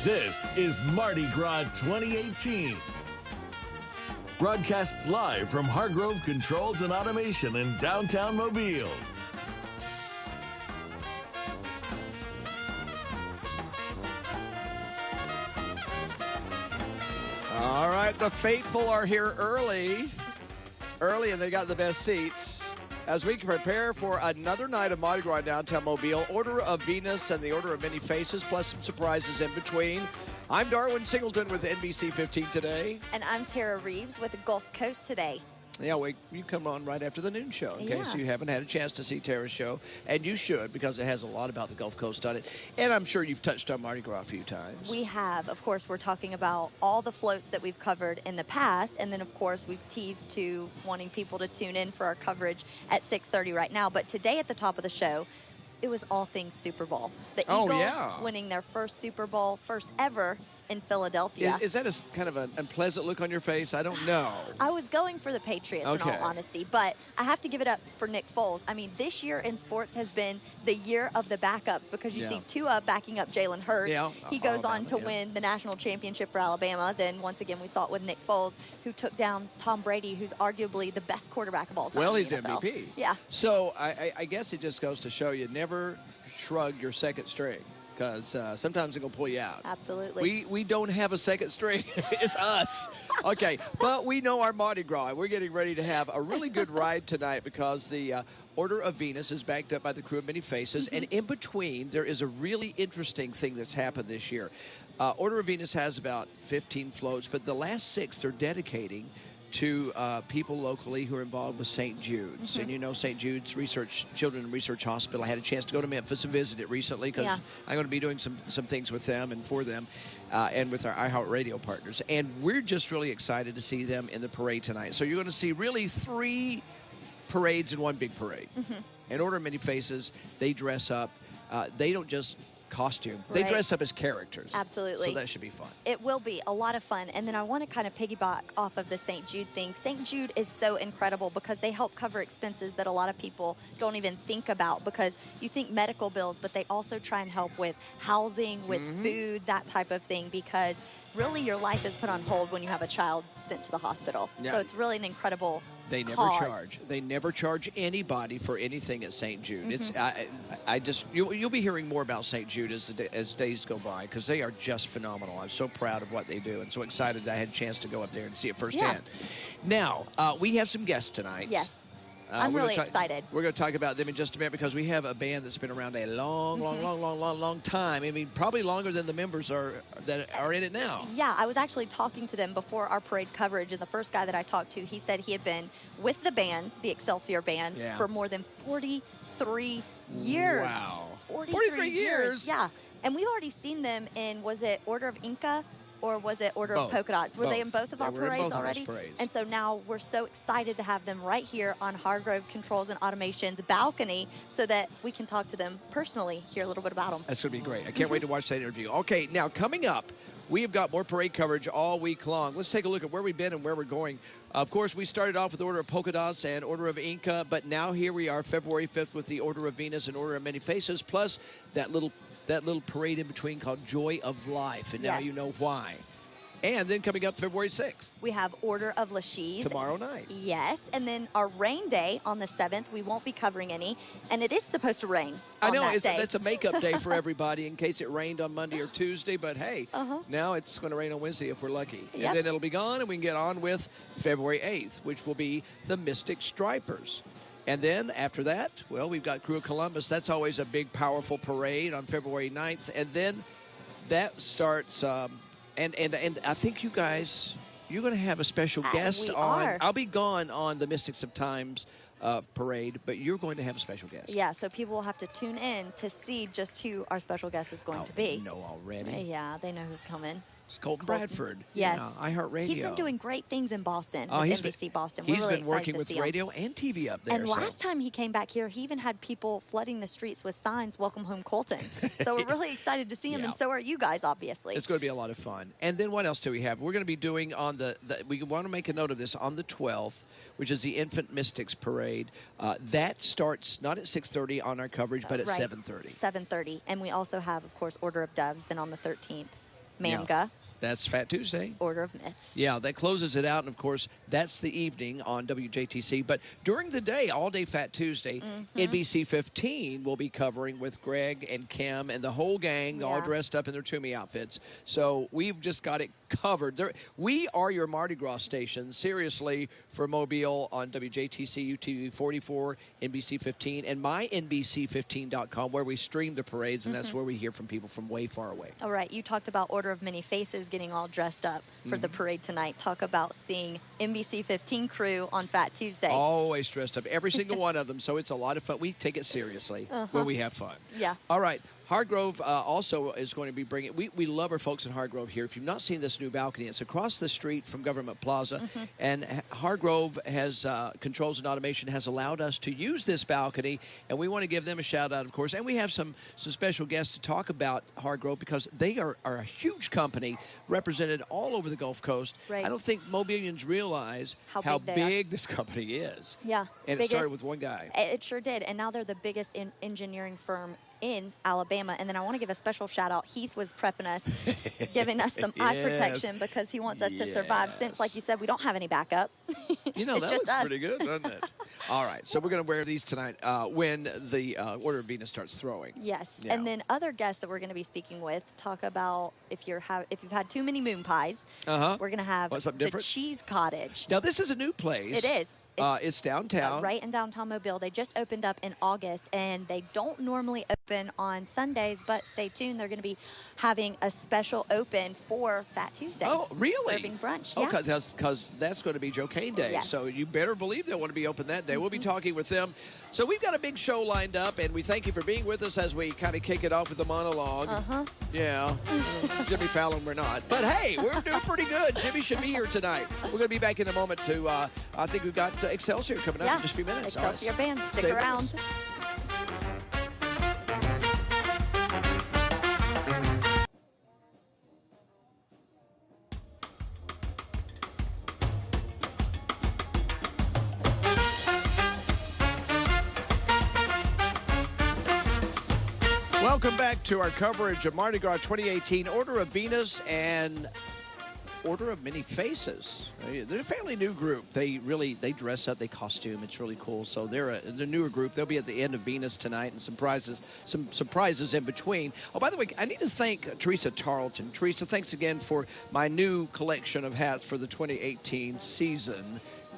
This is Mardi Gras 2018. Broadcasts live from Hargrove Controls and Automation in downtown Mobile. All right, the faithful are here early, and they got the best seats. As we prepare for another night of Mardi Gras downtown Mobile, Order of Venus and the Order of Many Faces, plus some surprises in between. I'm Darwin Singleton with NBC 15 today. And I'm Tara Reeves with the Gulf Coast today. Yeah, you come on right after the noon show in case you haven't had a chance to see Tara's show. And you should, because it has a lot about the Gulf Coast on it. And I'm sure you've touched on Mardi Gras a few times. We have. Of course, we're talking about all the floats that we've covered in the past. And then, of course, we've teased to wanting people to tune in for our coverage at 6:30 right now. But today at the top of the show, it was all things Super Bowl. The Eagles winning their first Super Bowl, first ever in Philadelphia. Is that a kind of an unpleasant look on your face? I don't know. I was going for the Patriots, in all honesty, but I have to give it up for Nick Foles. I mean, this year in sports has been the year of the backups, because you see Tua backing up Jalen Hurts. He goes on to win the national championship for Alabama. Then once again, we saw it with Nick Foles, who took down Tom Brady, who's arguably the best quarterback of all time. Well, he's MVP. Yeah. So I guess it just goes to show you never shrug your second string, because sometimes it's going to pull you out. Absolutely. We don't have a second string. It's us. Okay, but we know our Mardi Gras. We're getting ready to have a really good ride tonight, because the Order of Venus is backed up by the Crew of Many Faces. And in between, there is a really interesting thing that's happened this year. Order of Venus has about 15 floats, but the last 6 they're dedicating to people locally who are involved with St. Jude's. And you know St. Jude's Children's Research Hospital. I had a chance to go to Memphis and visit it recently, because I'm going to be doing some things with them and for them and with our iHeartRadio partners. And we're just really excited to see them in the parade tonight. So you're going to see really 3 parades in one big parade. In Order of Many Faces, they dress up. They don't just costume. They dress up as characters. Absolutely. So that should be fun. It will be a lot of fun. And then I want to kind of piggyback off of the St. Jude thing. St. Jude is so incredible, because they help cover expenses that a lot of people don't even think about, because you think medical bills, but they also try and help with housing, with food, that type of thing, because really your life is put on hold when you have a child sent to the hospital. So it's really an incredible They never charge. They never charge anybody for anything at St. Jude. It's you'll be hearing more about St. Jude as days go by, because they are just phenomenal. I'm so proud of what they do, and so excited I had a chance to go up there and see it firsthand. Now we have some guests tonight. Yes. I'm really excited. We're going to talk about them in just a minute, because we have a band that's been around a long time. I mean, probably longer than the members that are in it now. Yeah, I was actually talking to them before our parade coverage, and the first guy that I talked to, he said he had been with the band, the Excelsior band, for more than 43 years. Wow. 43 years. Yeah. And we've already seen them in, was it Order of Inca? Or was it Order of Polka Dots? Were they in both of our parades already? And so now we're so excited to have them right here on Hargrove Controls and Automation's balcony, so that we can talk to them personally, hear a little bit about them. That's going to be great. I can't wait to watch that interview. Okay, now coming up, we have got more parade coverage all week long. Let's take a look at where we've been and where we're going. Of course, we started off with Order of Polka Dots and Order of Inca, but now here we are, February 5th, with the Order of Venus and Order of Many Faces, plus that little parade in between called Joy of Life, and now you know why. And then coming up February 6th. We have Order of Lachise. Tomorrow night. Yes. And then our rain day on the 7th. We won't be covering any. And it is supposed to rain on that day. That's a makeup day for everybody in case it rained on Monday or Tuesday. But, hey, now it's going to rain on Wednesday if we're lucky. And then it'll be gone, and we can get on with February 8th, which will be the Mystic Stripers. And then after that, well, we've got Crew of Columbus. That's always a big, powerful parade on February 9th. And then that starts... And I think you guys, you're going to have a special guest on. I'll be gone on the Mystics of Times parade, but you're going to have a special guest. Yeah, so people will have to tune in to see just who our special guest is going to be. They know already. Yeah, they know who's coming. It's Colton Bradford. Yes. iHeartRadio. He's been doing great things in Boston with NBC Boston. He's been working with radio and TV up there. And last time he came back here, he even had people flooding the streets with signs, "Welcome home, Colton." So we're really excited to see him, and so are you guys, obviously. It's going to be a lot of fun. And then what else do we have? We're going to be doing on we want to make a note of this, on the 12th, which is the Infant Mystics Parade. That starts not at 6:30 on our coverage, but at 7:30. 7:30. And we also have, of course, Order of Doves then on the 13th. Manga. That's Fat Tuesday. Order of Myths. Yeah, that closes it out, and of course, that's the evening on WJTC. But during the day, all day Fat Tuesday, NBC 15 will be covering with Greg and Kim and the whole gang, all dressed up in their Toomey outfits. So we've just got it covered. We are your Mardi Gras station, seriously, for Mobile on WJTC, UTV 44, NBC 15, and mynbc15.com, where we stream the parades, and that's where we hear from people from way far away. All right, you talked about Order of Many Faces getting all dressed up for the parade tonight. Talk about seeing NBC 15 crew on Fat Tuesday. Always dressed up, every single one of them, so it's a lot of fun. We take it seriously when we have fun. Yeah. All right. Hargrove also is going to be bringing, we love our folks in Hargrove here. If you've not seen this new balcony, it's across the street from Government Plaza. And Hargrove has, Controls and Automation has allowed us to use this balcony. And we want to give them a shout out, of course. And we have some special guests to talk about Hargrove because they are a huge company represented all over the Gulf Coast. Right. I don't think Mobilians realize how big this company is. Yeah. And it started with one guy. It sure did. And now they're the biggest engineering firm in Alabama. And then I want to give a special shout out. Heath was prepping us, giving us some eye protection because he wants us to survive since, like you said, we don't have any backup. You know, that looks pretty good, doesn't it? All right, so we're going to wear these tonight when the Order of Venus starts throwing. Yes, Yeah. and then other guests that we're going to be speaking with talk about if you've had too many moon pies, we're going to have Something the different? Cheese Cottage. Now, this is a new place. It is. It's downtown. Right in downtown Mobile. They just opened up in August, and they don't normally open on Sundays, but stay tuned. They're going to be having a special open for Fat Tuesday. Oh, really? Serving brunch. Oh, Yeah. because that's going to be Joe Kane Day. Yes. So you better believe they want to be open that day. We'll be talking with them. So we've got a big show lined up, and we thank you for being with us as we kind of kick it off with the monologue. Yeah. Jimmy Fallon, we're not. But hey, we're doing pretty good. Jimmy should be here tonight. We're going to be back in a moment to, I think we've got Excelsior coming up in just a few minutes. Excelsior band. Stick Stay with around. us. Welcome back to our coverage of Mardi Gras 2018, Order of Venus and Order of Many Faces. They're a fairly new group. They dress up, they costume. It's really cool. So they're a newer group. They'll be at the end of Venus tonight, and some surprises in between. Oh, by the way, I need to thank Teresa Tarleton. Teresa, thanks again for my new collection of hats for the 2018 season.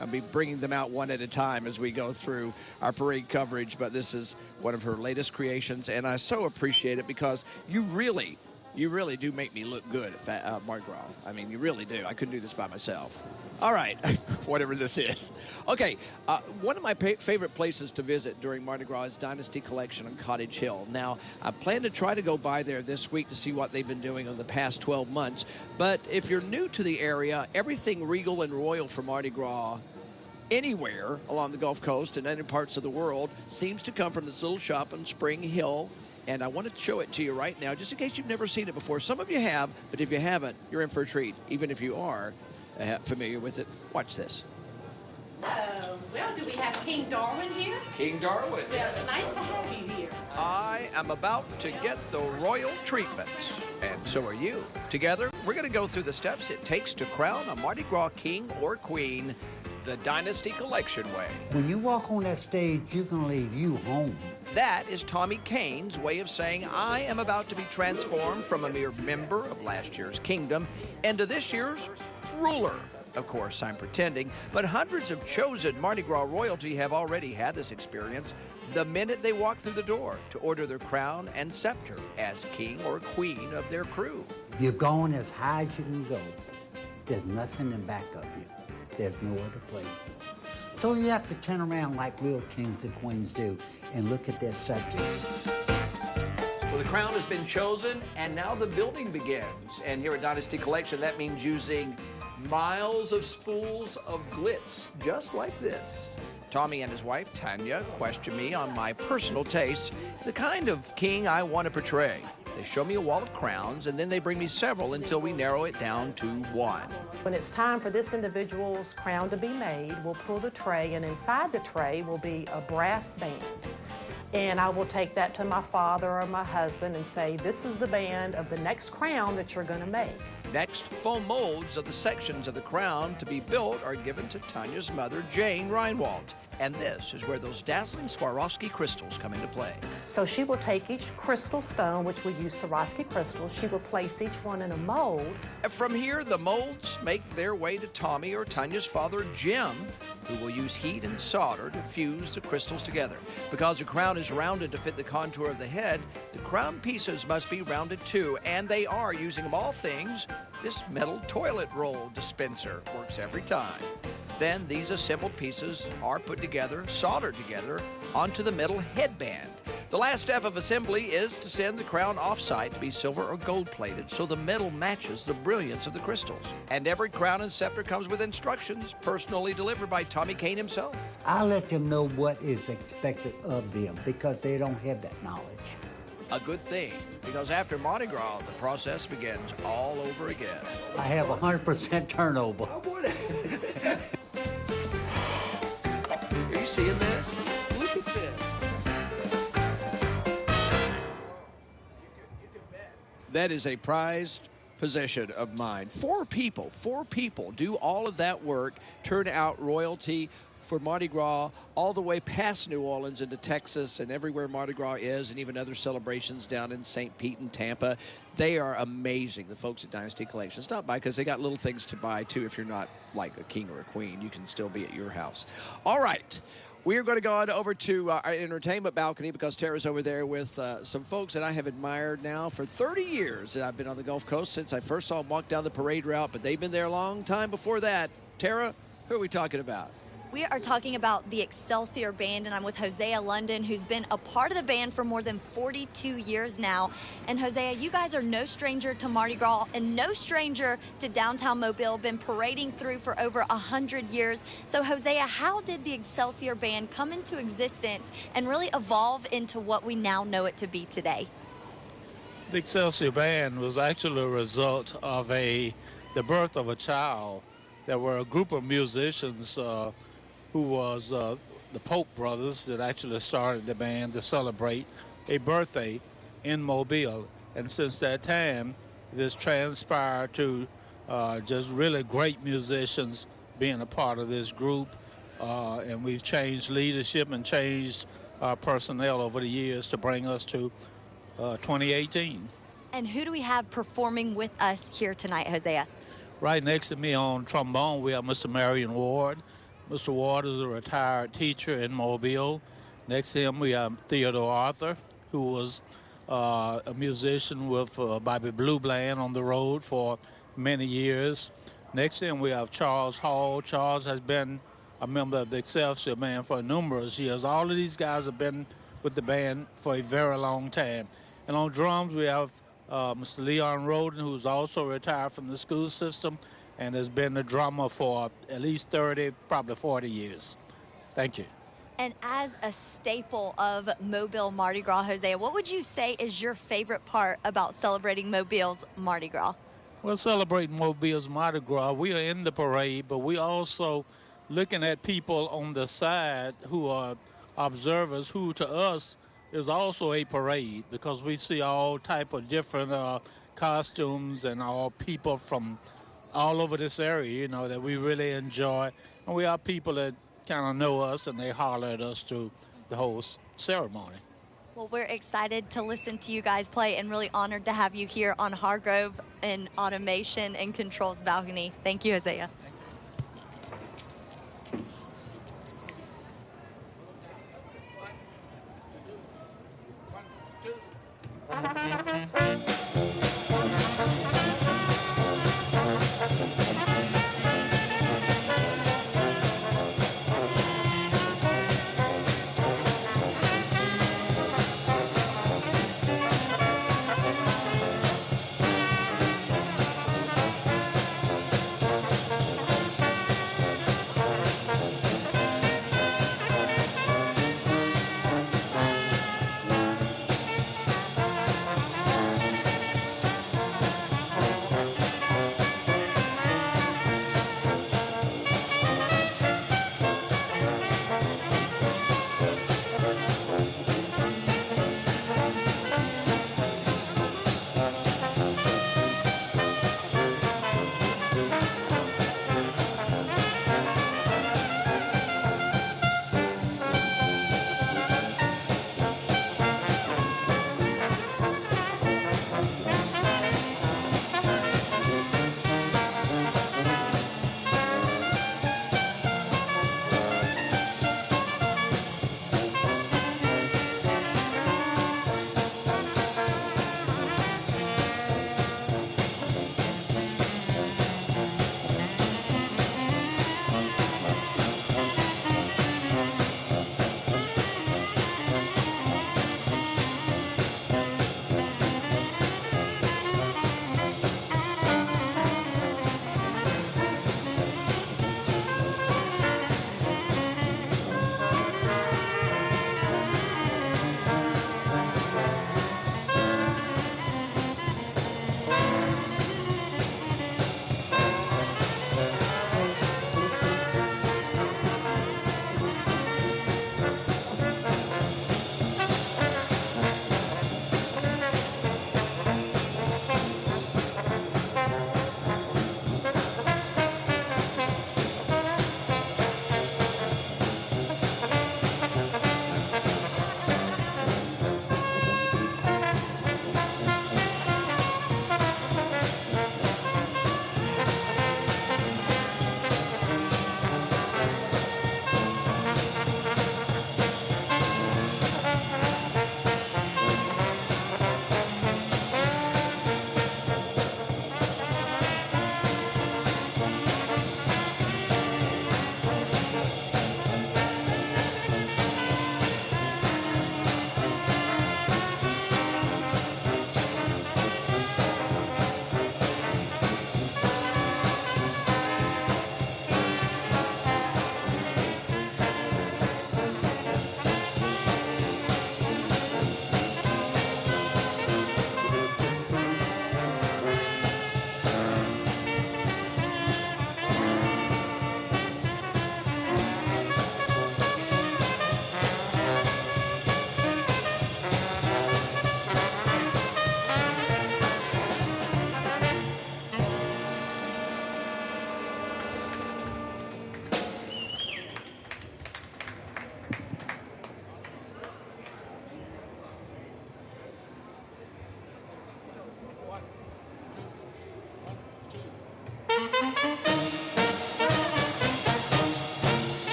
I'll be bringing them out one at a time as we go through our parade coverage, but this is one of her latest creations, and I so appreciate it because you really do make me look good at Mardi Gras. I mean, you really do. I couldn't do this by myself. All right, whatever this is. Okay, one of my favorite places to visit during Mardi Gras is Dynasty Collection on Cottage Hill. Now, I plan to try to go by there this week to see what they've been doing over the past 12 months. But if you're new to the area, everything regal and royal for Mardi Gras anywhere along the Gulf Coast and other parts of the world seems to come from this little shop on Spring Hill. And I want to show it to you right now, just in case you've never seen it before. Some of you have, but if you haven't, you're in for a treat. Even if you are familiar with it, watch this. Well, do we have King Darwin here? King Darwin. Well, it's nice to have you here. I am about to get the royal treatment, and so are you. Together, we're going to go through the steps it takes to crown a Mardi Gras king or queen the Dynasty Collection way. When you walk on that stage, you can leave you home. That is Tommy Kane's way of saying, I am about to be transformed from a mere member of last year's kingdom into this year's ruler. Of course, I'm pretending, but hundreds of chosen Mardi Gras royalty have already had this experience the minute they walk through the door to order their crown and scepter as king or queen of their crew. You've gone as high as you can go. There's nothing in back of you. There's no other place. So you have to turn around like real kings and queens do and look at their subject. Well, the crown has been chosen, and now the building begins. And here at Dynasty Collection, that means using miles of spools of glitz, just like this. Tommy and his wife, Tanya, question me on my personal taste, the kind of king I want to portray. They show me a wall of crowns, and then they bring me several until we narrow it down to one. When it's time for this individual's crown to be made, we'll pull the tray, and inside the tray will be a brass band. And I will take that to my father or my husband and say, this is the band of the next crown that you're going to make. Next, foam molds of the sections of the crown to be built are given to Tanya's mother, Jane Reinwald. And this is where those dazzling Swarovski crystals come into play. So she will take each crystal stone, which we use Swarovski crystals, she will place each one in a mold. And from here, the molds make their way to Tommy or Tanya's father, Jim, who will use heat and solder to fuse the crystals together. Because the crown is rounded to fit the contour of the head, the crown pieces must be rounded too, and they are, using of all things, this metal toilet roll dispenser works every time. Then these assembled pieces are put together, soldered together, onto the metal headband. The last step of assembly is to send the crown off-site to be silver or gold-plated so the metal matches the brilliance of the crystals. And every crown and scepter comes with instructions personally delivered by Tommy Kane himself. I let them know what is expected of them because they don't have that knowledge. A good thing, because after Mardi Gras, the process begins all over again. I have 100% turnover. Are you seeing this? Look at this. That is a prized possession of mine. Four people do all of that work, turn out royalty for Mardi Gras all the way past New Orleans into Texas and everywhere Mardi Gras is, and even other celebrations down in St. Pete and Tampa. They are amazing, the folks at Dynasty Collection. Stop by because they got little things to buy too. If you're not like a king or a queen, you can still be at your house. All right. We are going to go on over to our entertainment balcony because Tara's over there with some folks that I have admired now for 30 years. I've been on the Gulf Coast since I first saw them walk down the parade route, but they've been there a long time before that. Tara, who are we talking about? We are talking about the Excelsior Band, and I'm with Hosea London, who's been a part of the band for more than 42 years now. And Hosea, you guys are no stranger to Mardi Gras and no stranger to downtown Mobile, been parading through for over 100 years. So Hosea, how did the Excelsior Band come into existence and really evolve into what we now know it to be today? The Excelsior Band was actually a result of the birth of a child. There were a group of musicians who was the Polk brothers that actually started the band to celebrate a birthday in Mobile. And since that time, this transpired to just really great musicians being a part of this group. And we've changed leadership and changed personnel over the years to bring us to 2018. And who do we have performing with us here tonight, Hosea? Right next to me on trombone, we have Mr. Marion Ward. Mr. Ward is a retired teacher in Mobile. Next to him, we have Theodore Arthur, who was a musician with Bobby Blue Bland on the road for many years. Next to him, we have Charles Hall. Charles has been a member of the Excelsior Band for numerous years. All of these guys have been with the band for a very long time. And on drums, we have Mr. Leon Roden, who's also retired from the school system and has been a drummer for at least 30, probably 40 years. Thank you. And as a staple of Mobile Mardi Gras, Hosea, what would you say is your favorite part about celebrating Mobile's Mardi Gras? Well, celebrating Mobile's Mardi Gras, we are in the parade, but we also looking at people on the side who are observers, who to us is also a parade, because we see all type of different costumes and all people from all over this area, you know, that we really enjoy. And we have people that kind of know us and they holler at us through the whole ceremony. Well, we're excited to listen to you guys play and really honored to have you here on Hargrove and Automation and Controls Balcony. Thank you, Hosea.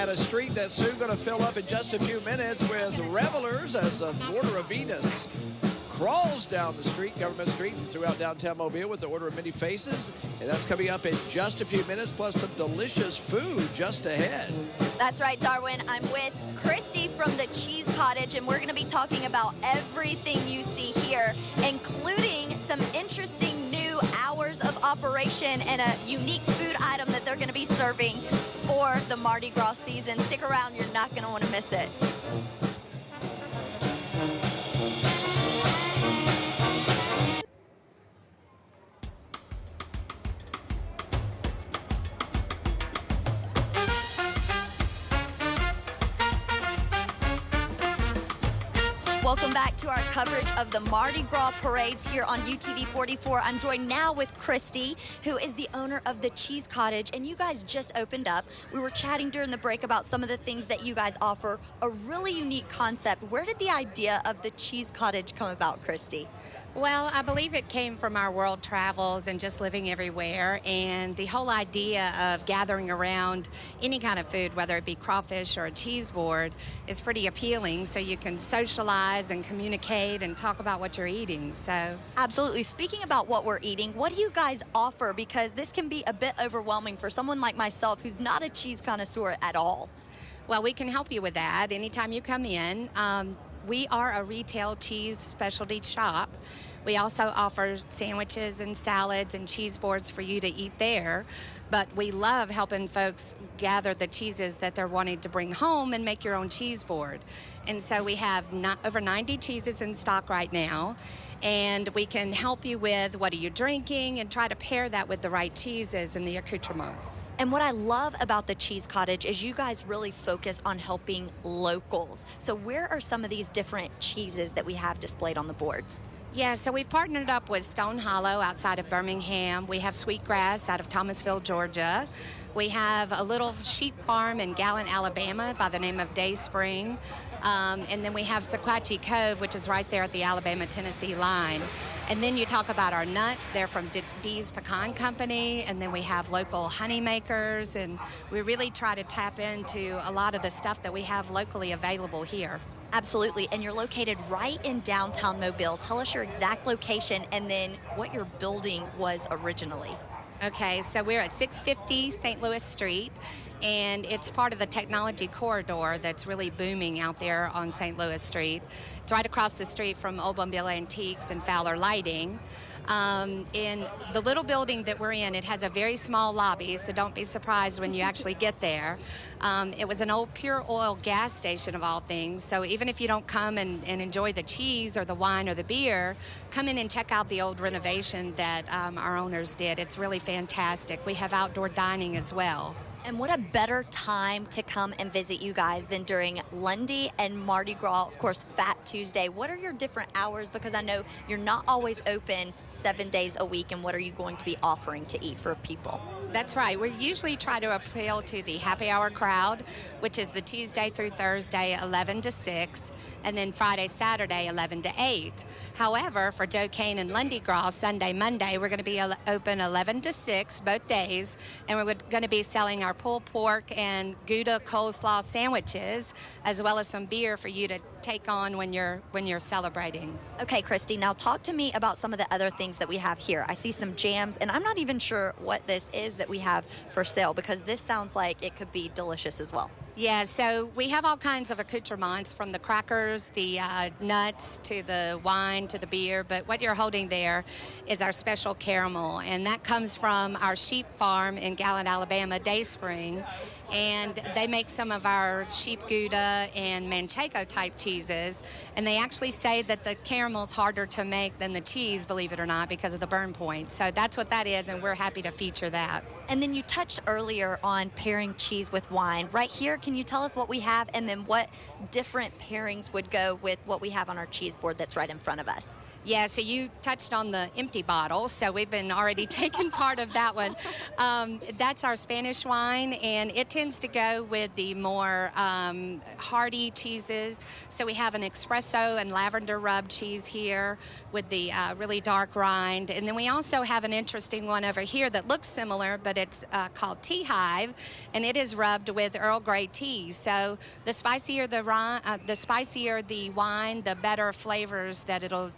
At a street that's soon going to fill up in just a few minutes with revelers as the Order of Venus crawls down the street, Government Street, and throughout downtown Mobile with the Order of Many Faces. And that's coming up in just a few minutes, plus some delicious food just ahead. That's right, Darwin. I'm with Christy from the Cheese Cottage, and we're going to be talking about everything you see here, including some interesting new hours of operation and a unique food item that they're going to be serving for the Mardi Gras season. Stick around, you're not going to want to miss it. Welcome back to our coverage of the Mardi Gras parades here on UTV 44. I'm joined now with Christy, who is the owner of the Cheese Cottage, and you guys just opened up. We were chatting during the break about some of the things that you guys offer, a really unique concept. Where did the idea of the Cheese Cottage come about, Christy? Well, I believe it came from our world travels and just living everywhere, and the whole idea of gathering around any kind of food, whether it be crawfish or a cheese board, is pretty appealing, so you can socialize and communicate and talk about what you're eating. So absolutely. Speaking about what we're eating, what do you guys offer? Because this can be a bit overwhelming for someone like myself who's not a cheese connoisseur at all. Well, we can help you with that anytime you come in. We are a retail cheese specialty shop. We also offer sandwiches and salads and cheese boards for you to eat there. But we love helping folks gather the cheeses that they're wanting to bring home and make your own cheese board. And so we have over 90 cheeses in stock right now. And we can help you with what are you drinking and try to pair that with the right cheeses and the accoutrements. And what I love about the Cheese Cottage is you guys really focus on helping locals. So where are some of these different cheeses that we have displayed on the boards? Yeah, so we've partnered up with Stone Hollow outside of Birmingham. We have Sweetgrass out of Thomasville, Georgia. We have a little sheep farm in Gallant, Alabama by the name of Day Spring. And then we have Sequatchie Cove, which is right there at the Alabama-Tennessee line. And then you talk about our nuts. They're from Dee's Pecan Company. And then we have local honey makers. And we really try to tap into a lot of the stuff that we have locally available here. Absolutely. And you're located right in downtown Mobile. Tell us your exact location and then what your building was originally. Okay, so we're at 650 St. Louis Street, and it's part of the technology corridor that's really booming out there on St. Louis Street. It's right across the street from Old Mobile Antiques and Fowler Lighting. In the little building that we're in, it has a very small lobby, so don't be surprised when you actually get there. It was an old pure oil gas station of all things, so even if you don't come and enjoy the cheese or the wine or the beer, come in and check out the old renovation that our owners did. It's really fantastic. We have outdoor dining as well. And what a better time to come and visit you guys than during Lundy and Mardi Gras, of course, Fat Tuesday. What are your different hours? Because I know you're not always open 7 days a week. And what are you going to be offering to eat for people? That's right. We usually try to appeal to the happy hour crowd, which is the Tuesday through Thursday, 11 to 6, and then Friday, Saturday, 11 to 8. However, for Joe Kane and Mardi Gras, Sunday, Monday, we're going to be open 11 to 6 both days, and we're going to be selling our pulled pork and Gouda coleslaw sandwiches, as well as some beer for you to take on when you're celebrating. Okay, Christy, now talk to me about some of the other things that we have here. I see some jams, and I'm not even sure what this is that we have for sale, because this sounds like it could be delicious as well. Yeah, so we have all kinds of accoutrements, from the crackers, the nuts, to the wine, to the beer. But what you're holding there is our special caramel, and that comes from our sheep farm in Gallant, Alabama, Dayspring. And they make some of our sheep Gouda and Manchego type cheeses. And they actually say that the caramel's harder to make than the cheese, believe it or not, because of the burn point. So that's what that is, and we're happy to feature that. And then you touched earlier on pairing cheese with wine. Right here, can you tell us what we have, and then what different pairings would go with what we have on our cheese board that's right in front of us? Yeah, so you touched on the empty bottle, so we've been already taking part of that one. That's our Spanish wine, and it tends to go with the more hearty cheeses. So we have an espresso and lavender rub cheese here with the really dark rind. And then we also have an interesting one over here that looks similar, but it's called Tea Hive, and it is rubbed with Earl Grey tea. So the spicier the wine, the better flavors that it'll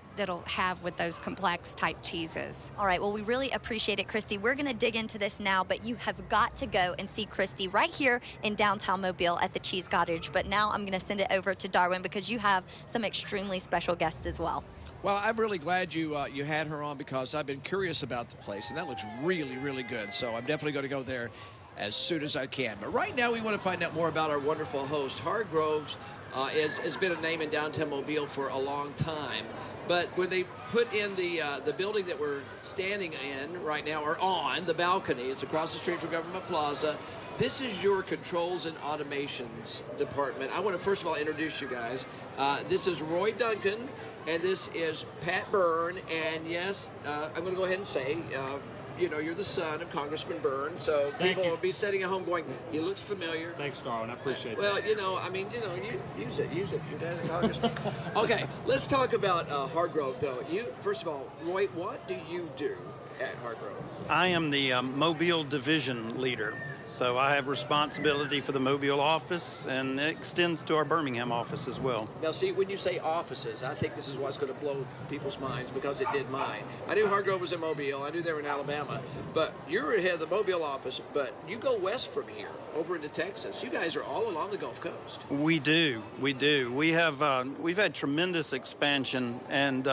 have with those complex type cheeses. All right, well, we really appreciate it, Christy. We're going to dig into this now, but you have got to go and see Christy right here in downtown Mobile at the Cheese Cottage. But now I'm going to send it over to Darwin, because you have some extremely special guests as well. Well, I'm really glad you had her on, because I've been curious about the place, and that looks really, really good. So I'm definitely going to go there as soon as I can. But right now we want to find out more about our wonderful host. Hargrove's has been a name in downtown Mobile for a long time. But when they put in the building that we're standing in right now, or on the balcony, it's across the street from Government Plaza. This is your controls and automations department. I want to first of all introduce you guys. This is Roy Duncan, and this is Pat Byrne. And yes, I'm going to go ahead and say, you're the son of Congressman Byrne, so people will be sitting at home going, he looks familiar. Thanks, Darwin. I appreciate that. Well, use it. Your dad's a congressman. Okay, let's talk about Hargrove, though. First of all, Roy, what do you do at Hargrove? I am the Mobile Division Leader. So I have responsibility for the Mobile office, and it extends to our Birmingham office as well. Now, see, when you say offices, I think this is what's going to blow people's minds, because it did mine. I knew Hargrove was in Mobile. I knew they were in Alabama. But you're ahead of the Mobile office, but you go west from here, over into Texas. You guys are all along the Gulf Coast. We do. We have, we've had tremendous expansion, and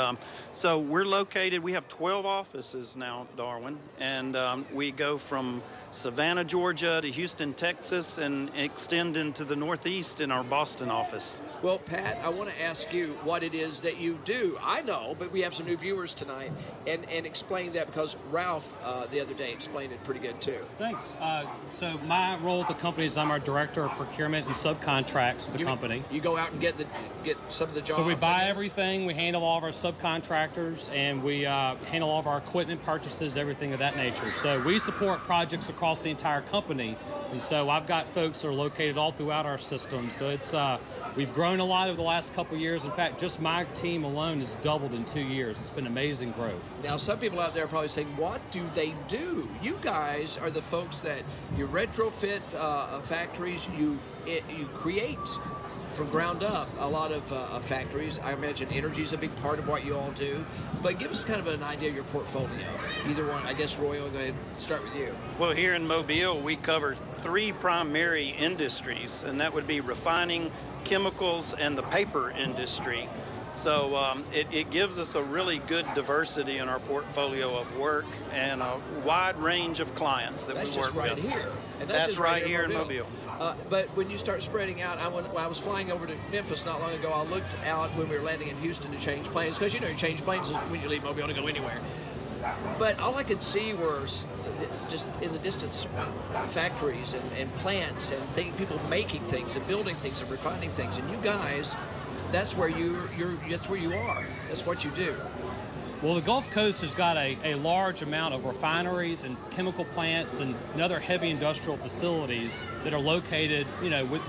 so we're located, we have 12 offices now, Darwin, and we go from Savannah, Georgia to Houston, Texas, and extend into the Northeast in our Boston office. Well, Pat, I want to ask you what it is that you do. I know, but we have some new viewers tonight, and explain that, because Ralph the other day explained it pretty good too. Thanks. So my role at the company is I'm our director of procurement and subcontracts for the company. You go out and get some of the jobs. So we buy everything, we handle all of our subcontractors, and we handle all of our equipment purchases, everything of that nature. So we support projects across the entire company, and so I've got folks that are located all throughout our system. So it's we've grown a lot over the last couple of years. In fact, just my team alone has doubled in 2 years. It's been amazing growth. Now, some people out there are probably saying, what do they do? You guys are the folks that you retrofit factories, you create from ground up a lot of factories. I imagine energy is a big part of what you all do. But give us kind of an idea of your portfolio. Either one. I guess, Roy, I'll go ahead and start with you. Well, here in Mobile, we cover 3 primary industries, and that would be refining, chemicals, and the paper industry. So it gives us a really good diversity in our portfolio of work and a wide range of clients that we work with. That's just right here. And that's right here in Mobile. But when you start spreading out, when I was flying over to Memphis not long ago, I looked out when we were landing in Houston to change planes, because you change planes when you leave Mobile to go anywhere. But all I could see were just in the distance factories and plants and people making things and building things and refining things. And you guys, that's where that's where you are. That's what you do. Well, the Gulf Coast has got a large amount of refineries and chemical plants and other heavy industrial facilities that are located,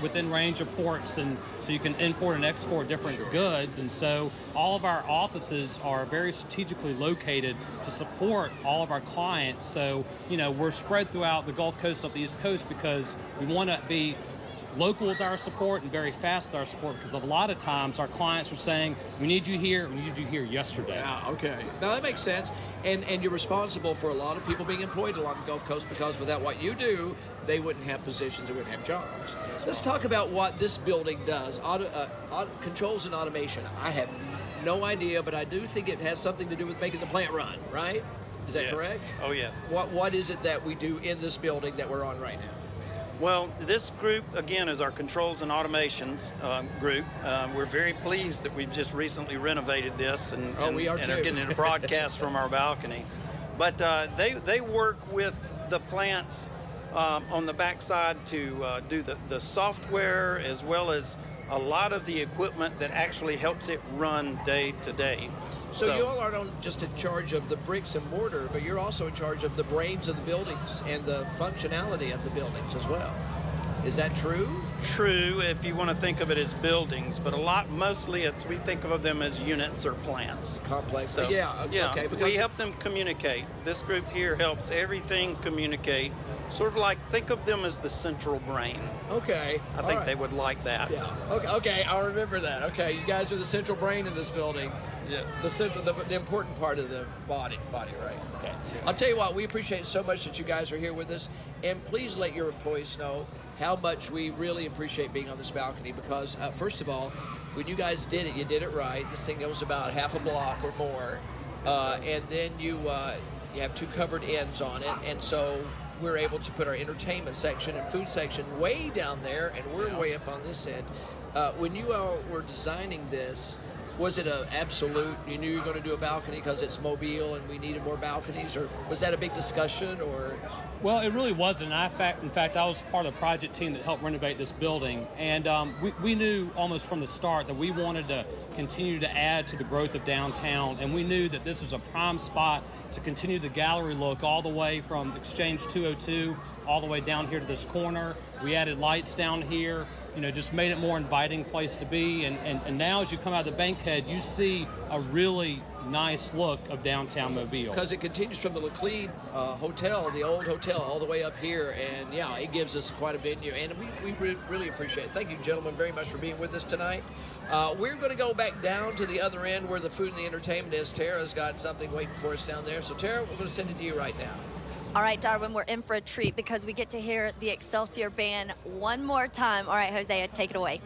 within range of ports, and so you can import and export different goods. And so all of our offices are very strategically located to support all of our clients. So, we're spread throughout the Gulf Coast up the East Coast because we want to be local with our support and very fast with our support, because a lot of times our clients are saying, we need you here, and we need you here yesterday. Yeah, okay. Now that makes sense. And you're responsible for a lot of people being employed along the Gulf Coast, because without what you do, they wouldn't have positions, they wouldn't have jobs. Let's talk about what this building does. Controls and automation. I have no idea, but I do think it has something to do with making the plant run, right? Is that correct? Oh, yes. What is it that we do in this building that we're on right now? Well, this group, again, is our controls and automations group. We're very pleased that we've just recently renovated this and we are too. Are getting a broadcast from our balcony. But they work with the plants on the backside to do the software, as well as a lot of the equipment that actually helps it run day to day. So you all aren't just in charge of the bricks and mortar, but you're also in charge of the brains of the buildings and the functionality of the buildings as well. Is that true? True, if you want to think of it as buildings, but mostly we think of them as units or plants. Complex. So, Okay. Because we help them communicate. This group here helps everything communicate. Sort of like, think of them as the central brain. Okay. I think they would like that. Yeah. Okay. I'll remember that. Okay. You guys are the central brain in this building. Yes. The important part of the body, right? Okay. I'll tell you what, we appreciate so much that you guys are here with us, and please let your employees know how much we really appreciate being on this balcony, because first of all, when you guys did it, you did it right. This thing goes about half a block or more, and then you have two covered ends on it, and so we're able to put our entertainment section and food section way down there, and we're way up on this end. When you all were designing this, was it an absolute, you knew you were going to do a balcony because it's Mobile and we needed more balconies, or was that a big discussion? Or? Well, it really wasn't. In fact, I was part of the project team that helped renovate this building, and we knew almost from the start that we wanted to continue to add to the growth of downtown, and we knew that this was a prime spot to continue the gallery look all the way from Exchange 202 all the way down here to this corner. We added lights down here, just made it more inviting place to be. And now as you come out of the Bankhead, you see a really nice look of downtown Mobile. Because it continues from the Laclede Hotel, the old hotel, all the way up here. And, yeah, it gives us quite a venue. And we really appreciate it. Thank you, gentlemen, very much for being with us tonight. We're going to go back down to the other end where the food and the entertainment is. Tara's got something waiting for us down there. So, Tara, we're going to send it to you right now. All right, Darwin, we're in for a treat because we get to hear the Excelsior band one more time. All right, Hosea, take it away.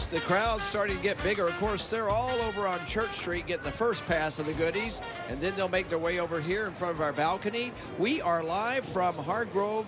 Yes, the crowd's starting to get bigger. Of course, they're all over on Church Street getting the first pass of the goodies, and then they'll make their way over here in front of our balcony. We are live from Hargrove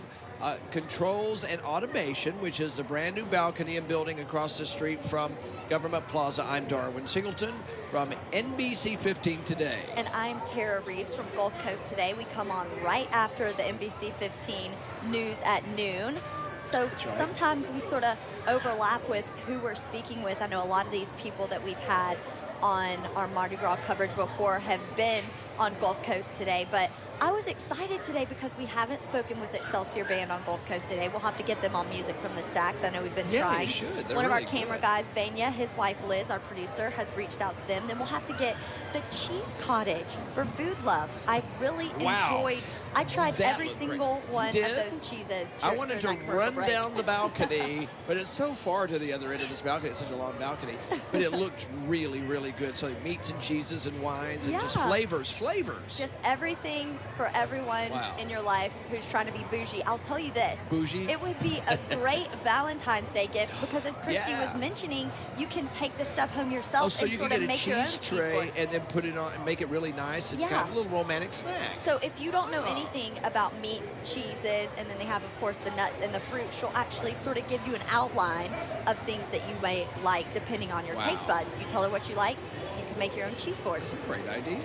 Controls and Automation, which is the brand new balcony and building across the street from Government Plaza. I'm Darwin Singleton from NBC 15 Today. And I'm Tara Reeves from Gulf Coast Today. We come on right after the NBC 15 news at noon. So sometimes we sort of overlap with who we're speaking with. I know a lot of these people that we've had on our Mardi Gras coverage before have been on Gulf Coast Today, but I was excited today because we haven't spoken with the Excelsior Band on Gulf Coast Today. We'll have to get them on music from the stacks. I know we've been trying. You should. They're One of our really camera good. guys, Vanya, his wife Liz, our producer, has reached out to them. Then we'll have to get the cheese cottage for Food Love. I really enjoyed. I tried That every looked single great. one You of did? those cheeses. I wanted to during that commercial run break. down the balcony, but it's so far to the other end of this balcony. It's such a long balcony. But it looked really, really good. So meats and cheeses and wines and just flavors. Just everything for everyone in your life who's trying to be bougie. I'll tell you this. Bougie? It would be a great Valentine's Day gift because, as Christy was mentioning, you can take this stuff home yourself Oh, so and you sort can of get a make your own cheese cheese tray board. and then put it on and make it really nice and kind of a little romantic snack. So if you don't know anything about meats, cheeses, and then they have, of course, the nuts and the fruit, she'll actually sort of give you an outline of things that you may like depending on your taste buds. You tell her what you like, you can make your own cheese board. That's a great idea.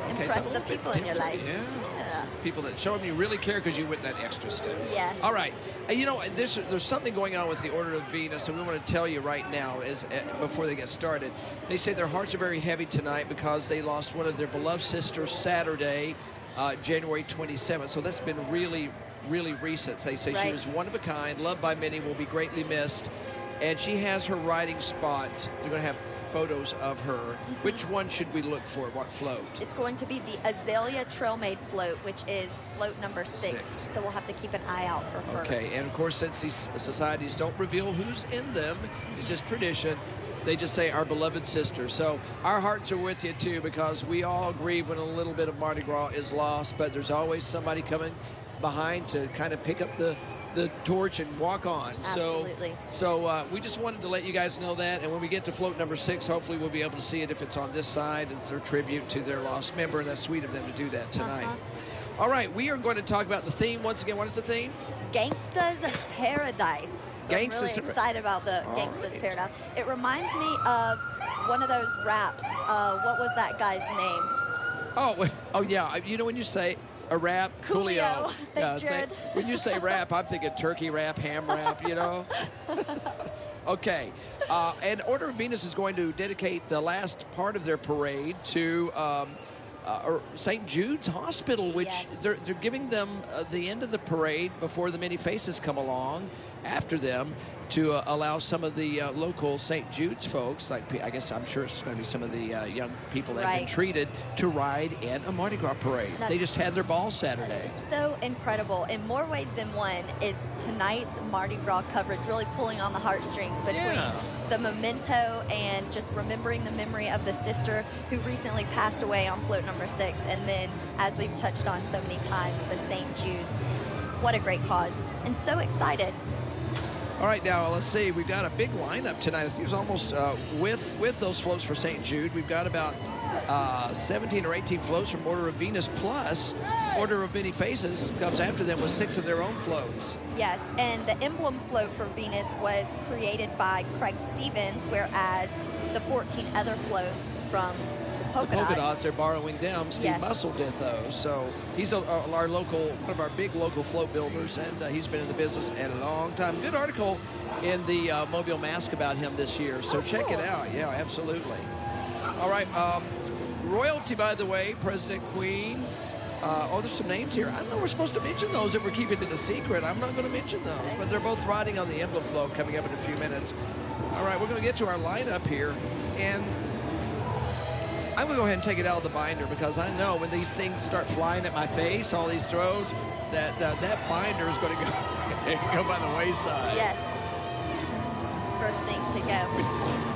Impress the people in your life. Yeah. People that show them you really care because you went that extra step. Yes. All right. You know, there's something going on with the Order of Venus, and we want to tell you right now before they get started. They say their hearts are very heavy tonight because they lost one of their beloved sisters Saturday, January 27th. So that's been really, really recent. They say she was one of a kind, loved by many, will be greatly missed. And she has her riding spot. They're going to have photos of her. Which one should we look for? What float? It's going to be the Azalea Trail Made float, which is float number 6. So we'll have to keep an eye out for her. Okay, and of course, since these societies don't reveal who's in them, it's just tradition. They just say our beloved sister. So our hearts are with you too, because we all grieve when a little bit of Mardi Gras is lost, but there's always somebody coming behind to kind of pick up the torch and walk on. Absolutely. So we just wanted to let you guys know that, and when we get to float number 6, hopefully we'll be able to see it if it's on this side. It's their tribute to their lost member, and that's sweet of them to do that tonight. All right, we are going to talk about the theme once again. What is the theme? Gangsta's Paradise. So I'm really excited about the Gangsta's Paradise. It reminds me of one of those raps. What was that guy's name? Oh yeah. You know when you say a rap, Coolio. Thanks, Jared. When you say rap, I'm thinking turkey wrap, ham wrap, you know? Okay. And Order of Venus is going to dedicate the last part of their parade to St. Jude's Hospital, which they're giving them the end of the parade before the many faces come along after them to allow some of the local St. Jude's folks, like I guess I'm sure it's going to be some of the young people that have been treated, to ride in a Mardi Gras parade. They just had their ball Saturday. So incredible. In more ways than one is tonight's Mardi Gras coverage really pulling on the heartstrings between the memento and just remembering the memory of the sister who recently passed away on float number 6. And then, as we've touched on so many times, the St. Jude's. What a great cause. And so excited. All right, now let's see. We've got a big lineup tonight. It seems almost with those floats for St. Jude. We've got about 17 or 18 floats from Order of Venus, plus Order of Many Faces comes after them with 6 of their own floats. Yes, and the emblem float for Venus was created by Craig Stevens, whereas the 14 other floats from the polka dots, they're borrowing them. Steve Muscle did those. So he's our local, one of our big local float builders, and he's been in the business a long time. Good article in the Mobile Mask about him this year. So check it out. Yeah, absolutely. All right. Royalty, by the way, President Queen. There's some names here. I don't know we're supposed to mention those if we're keeping it a secret. I'm not going to mention those, but they're both riding on the emblem float coming up in a few minutes. All right, we're going to get to our lineup here, and I'm going to go ahead and take it out of the binder because I know when these things start flying at my face, all these throws, that binder is going to go by the wayside. Yes. First thing to go.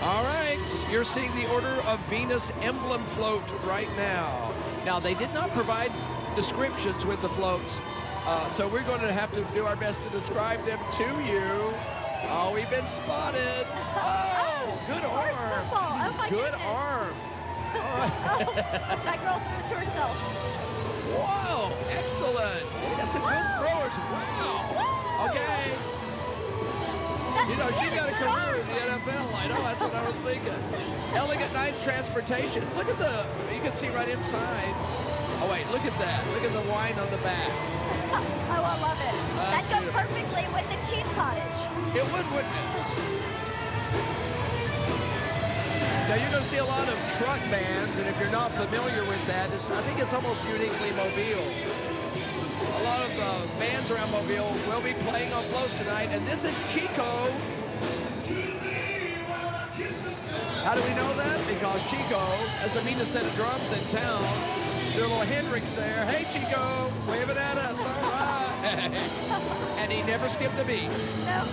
All right, you're seeing the Order of Venus emblem float right now. Now, they did not provide descriptions with the floats, so we're going to have to do our best to describe them to you. Oh, we've been spotted. Oh, good Horse arm. football. Oh, my Good goodness. arm. That girl threw it to herself. Whoa, excellent. We got some good throwers. Wow. Okay. You know, she got a career in the NFL. I know, that's what I was thinking. Elegant, nice transportation. Look at you can see right inside. Oh, wait, look at that. Look at the wine on the back. Oh, I love it. That'd go beautiful. perfectly with the cheese cottage. It would, wouldn't it? Now, you're going to see a lot of truck bands, and if you're not familiar with that, I think it's almost uniquely Mobile. A lot of bands around Mobile will be playing on floats tonight, and this is Chico. How do we know that? Because Chico has the meanest set of drums in town. Do a little Hendrix there. Hey, Chico, waving at us. All right. And he never skipped a beat. No.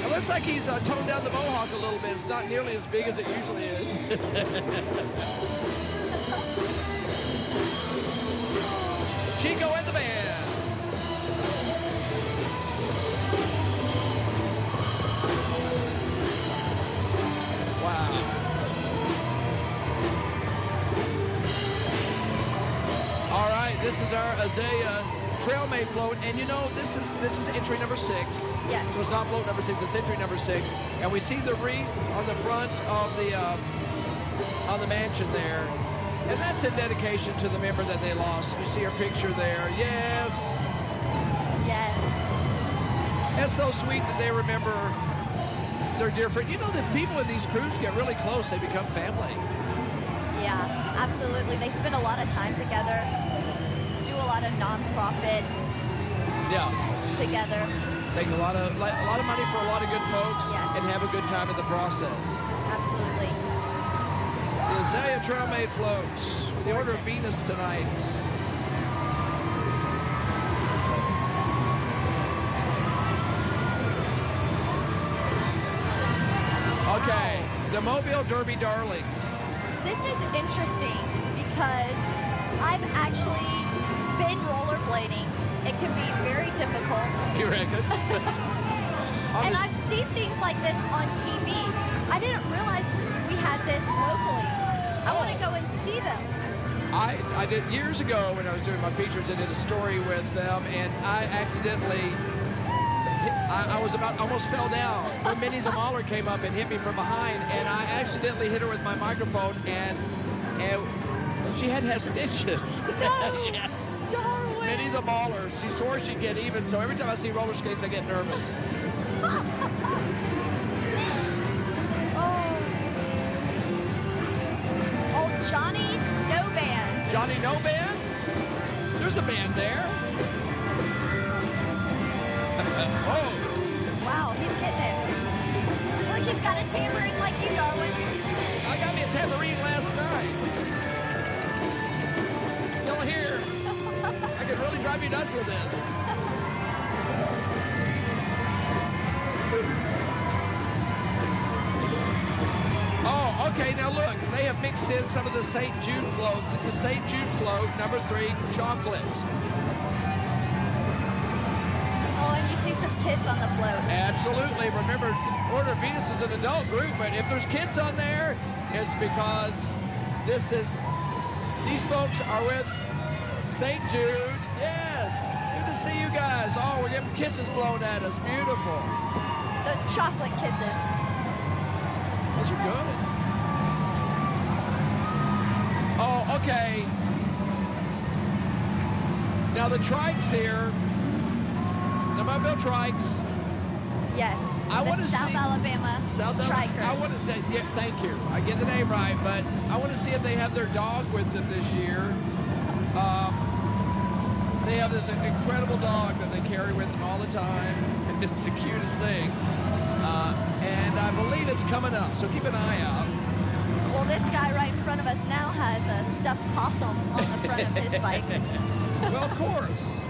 It looks like he's toned down the mohawk a little bit. It's not nearly as big as it usually is. Chico and the band. Wow. All right, this is our Azalea Trailmade float, and you know this is entry number 6. Yes. So it's not float number 6; it's entry number 6. And we see the wreath on the front of the mansion there, and that's in dedication to the member that they lost. You see her picture there. Yes. Yes. It's so sweet that they remember their dear friend. You know that people in these crews get really close; they become family. Yeah, absolutely. They spend a lot of time together, do a lot of nonprofit together. Make a lot of money for a lot of good folks, Yes. and have a good time in the process. Absolutely. The Azalea Trailmade floats with the Order of Venus tonight. Okay, the Mobile Derby Darlings. This is interesting because I've actually been rollerblading. It can be very difficult. You reckon? And I've seen things like this on TV. I didn't realize we had this locally. I want to go and see them. I did years ago when I was doing my features. I did a story with them, and I accidentally, I was almost fell down. When Minnie the Mauler came up and hit me from behind, and I accidentally hit her with my microphone, and she had stitches. No, Yes. Darwin. Minnie the Mauler. She swore she'd get even, so every time I see roller skates, I get nervous. Oh, Johnny No Band. Johnny No Band? There's a band there. Oh. Wow, he's getting it. Look, he's got a tambourine like you, Darwin. I got me a tambourine last night. Still here. I could really drive you nuts with this. Oh, okay, now look, they have mixed in some of the St. Jude floats. It's a St. Jude float, number 3, chocolate. Oh, and you see some kids on the float. Absolutely. Remember, Order of Venus is an adult group, but if there's kids on there, it's because these folks are with St. Jude. Yes. Good to see you guys. Oh, we're getting kisses blown at us. Beautiful. Those chocolate kisses. Those are good. Oh, okay. Now the trikes here, the Mobile trikes. Yes. I want to see South Alabama. South Alabama. I want to. Yeah, thank you. I get the name right, but I want to see if they have their dog with them this year. They have this incredible dog that they carry with them all the time. It's the cutest thing. And I believe it's coming up, so keep an eye out. Well, this guy right in front of us now has a stuffed possum on the front of his bike. Well, of course.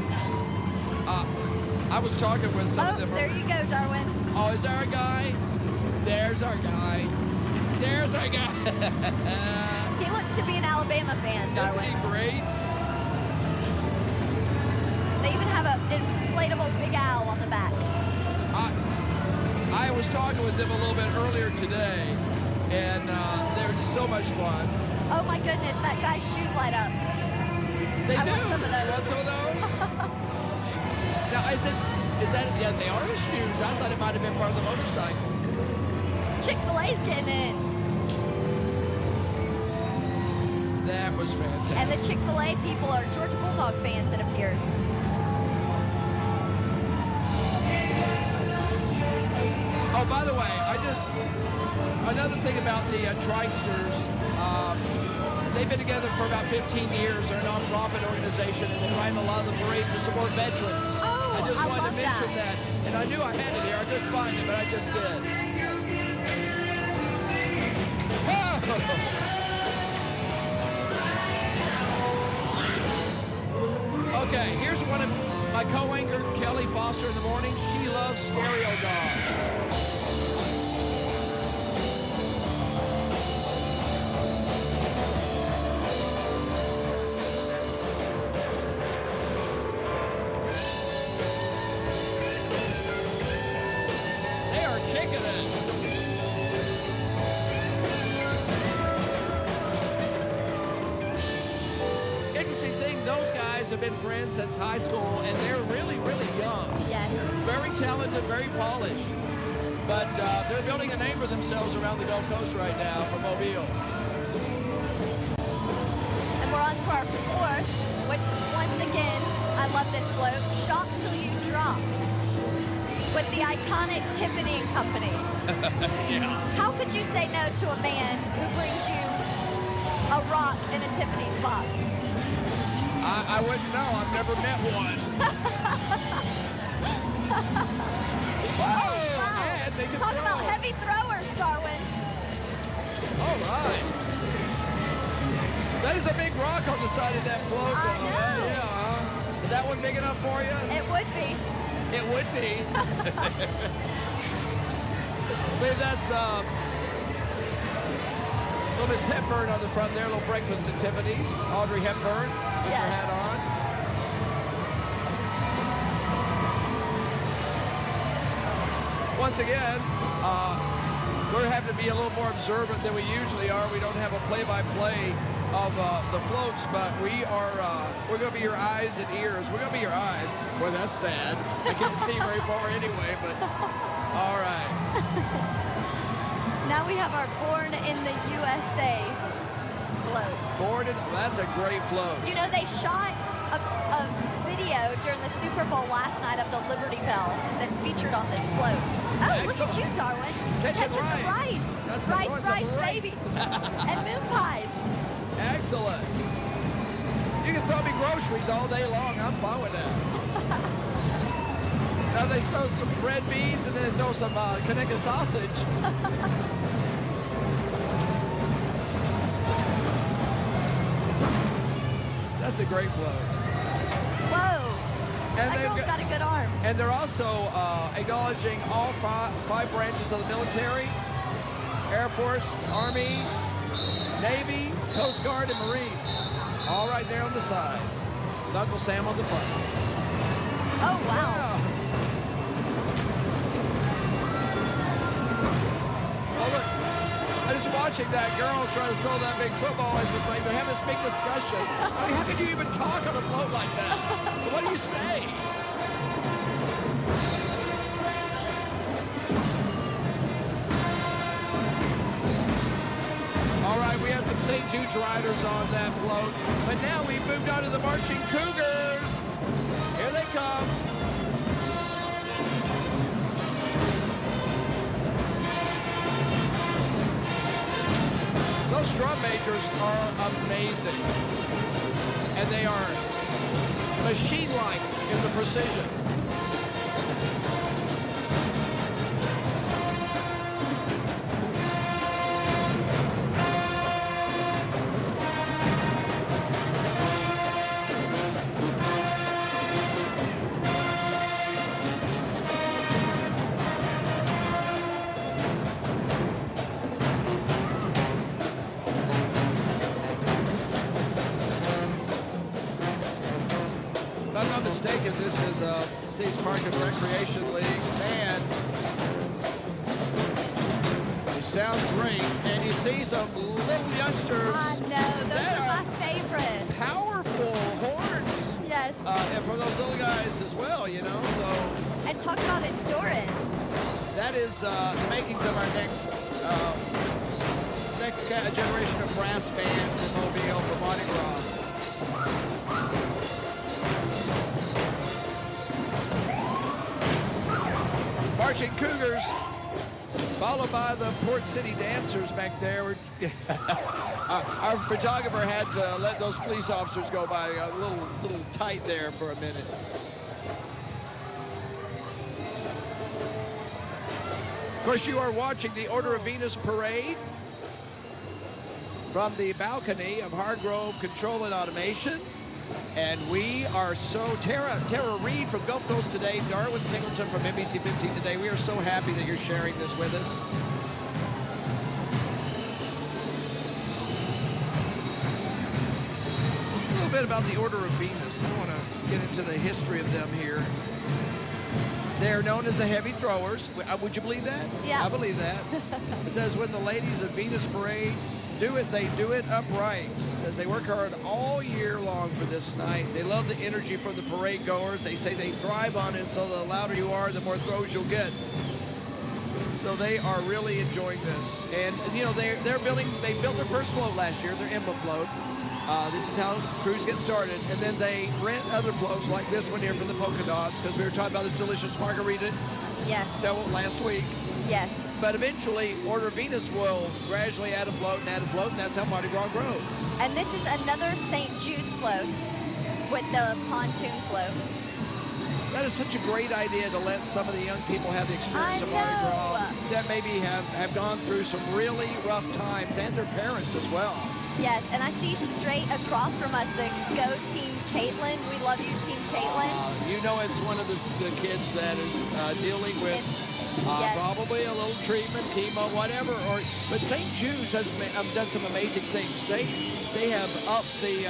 I was talking with some of them. There you go, Darwin. Oh, is there a guy? There's our guy. There's our guy. He looks to be an Alabama fan, Darwin. Isn't he great? They even have an inflatable big owl on the back. I was talking with them a little bit earlier today, and they were just so much fun. Oh my goodness, that guy's shoes light up. They I do. want some of those. You want some of those? Now, I said, is that, yeah, they are his shoes. I thought it might have been part of the motorcycle. Chick-fil-A's getting in. That was fantastic. And the Chick-fil-A people are Georgia Bulldog fans, it appears. Oh, by the way, another thing about the Trikesters, they've been together for about 15 years. They're a nonprofit organization, and they ride a lot of the parades to support veterans. Oh, I just wanted to love mention that. And I knew I had it here. I couldn't find it, but I just did. Okay, here's one of my co-anchor, Kelly Foster, in the morning. She loves stereo dogs. They are kicking it. Interesting thing, those guys have been friends since high school, and they're really, really young. Yes. Very talented, very polished. But they're building a name for themselves around the Gulf Coast right now for Mobile. And we're on to our fourth, which, once again, I love this float, Shop Till You Drop, with the iconic Tiffany and Company. Yeah. How could you say no to a man who brings you a rock in a Tiffany's box? I wouldn't know. I've never met one. Whoa! Man, they can Talk throw. about heavy throwers, Darwin. All right. That is a big rock on the side of that float, I though. know. Yeah, huh? Is that one big enough for you? It would be. It would be. Maybe that's little Miss Hepburn on the front there, a little breakfast at Tiffany's. Audrey Hepburn with her hat on. Once again, we're having to be a little more observant than we usually are. We don't have a play-by-play of the floats, but we're going to be your eyes and ears. We're going to be your eyes. Boy, that's sad. I can't see very far anyway, but all right. Now we have our Born in the USA floats. That's a great float. You know, they shot a video during the Super Bowl last night of the Liberty Bell that's featured on this float. Oh, Excellent. look at you, Darwin. Catching the rice. That's rice, baby. And moon pies. Excellent. You can throw me groceries all day long. I'm fine with that. Now they throw some red beans and then they throw some Connecticut sausage. That's a great float. Whoa. And That girl's got a good arm. And they're also acknowledging all five branches of the military: Air Force, Army, Navy, Coast Guard, and Marines. All right there on the side. With Uncle Sam on the front. Oh, wow. Yeah. Oh, look. I was watching that girl try to throw that big football. It's just like they're having this big discussion. I mean, how can you even talk on a float like that? What do you say? All right, we have some St. Jude's riders on that float. But now we've moved on to the Marching Cougars. Here they come. Those drum majors are amazing. And they are machine-like in the precision. If I'm not mistaken, this This is a Cities Park and Recreation League band. They sound great, and you see some little youngsters. I know, those are my favorite. Powerful horns. Yes. And for those little guys as well, you know, so. And talk about endurance. That is the makings of our next generation of brass bands in Mobile for Mardi Gras. Marching Cougars, followed by the Port City Dancers back there. Our photographer had to let those police officers go by a little tight there for a minute. Of course, you are watching the Order of Venus Parade from the balcony of Hargrove Control and Automation. And we are so, Tara Reed from Gulf Coast Today, Darwin Singleton from NBC 15 Today. We are so happy that you're sharing this with us. A little bit about the Order of Venus. I want to get into the history of them here. They're known as the heavy throwers. Would you believe that? Yeah. I believe that. It says when the ladies of Venus Parade do it, they do it upright. It says they work hard all year long for this night. They love the energy from the parade goers. They say they thrive on it, so the louder you are, the more throws you'll get. So they are really enjoying this. And you know, they built their first float last year, their emblem float. This is how crews get started. And then they rent other floats like this one here from the Polka Dots, because we were talking about this delicious margarita. Yes. So last week. Yes. But eventually, Order of Venus will gradually add a float, and that's how Mardi Gras grows. And this is another St. Jude's float with the pontoon float. That is such a great idea to let some of the young people have the experience of Mardi Gras that maybe have gone through some really rough times, and their parents as well. Yes, and I see straight across from us the Go Team Caitlin. We love you, Team Caitlin. You know, it's one of the kids that is dealing with probably a little treatment, chemo, whatever. But St. Jude's has done some amazing things. They have upped the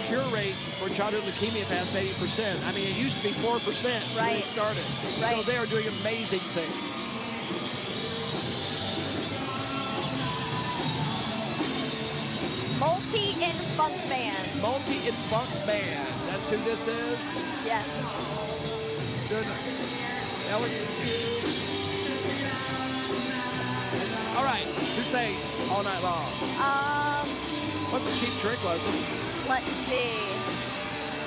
cure rate for childhood leukemia past 80%. I mean, it used to be 4% when they started. Right. So they are doing amazing things. Multi in Funk Band. Multi in Funk Band. That's who this is? Yes. Good. All right. Who sang all night long? Wasn't Cheap Trick, was it? Let's see.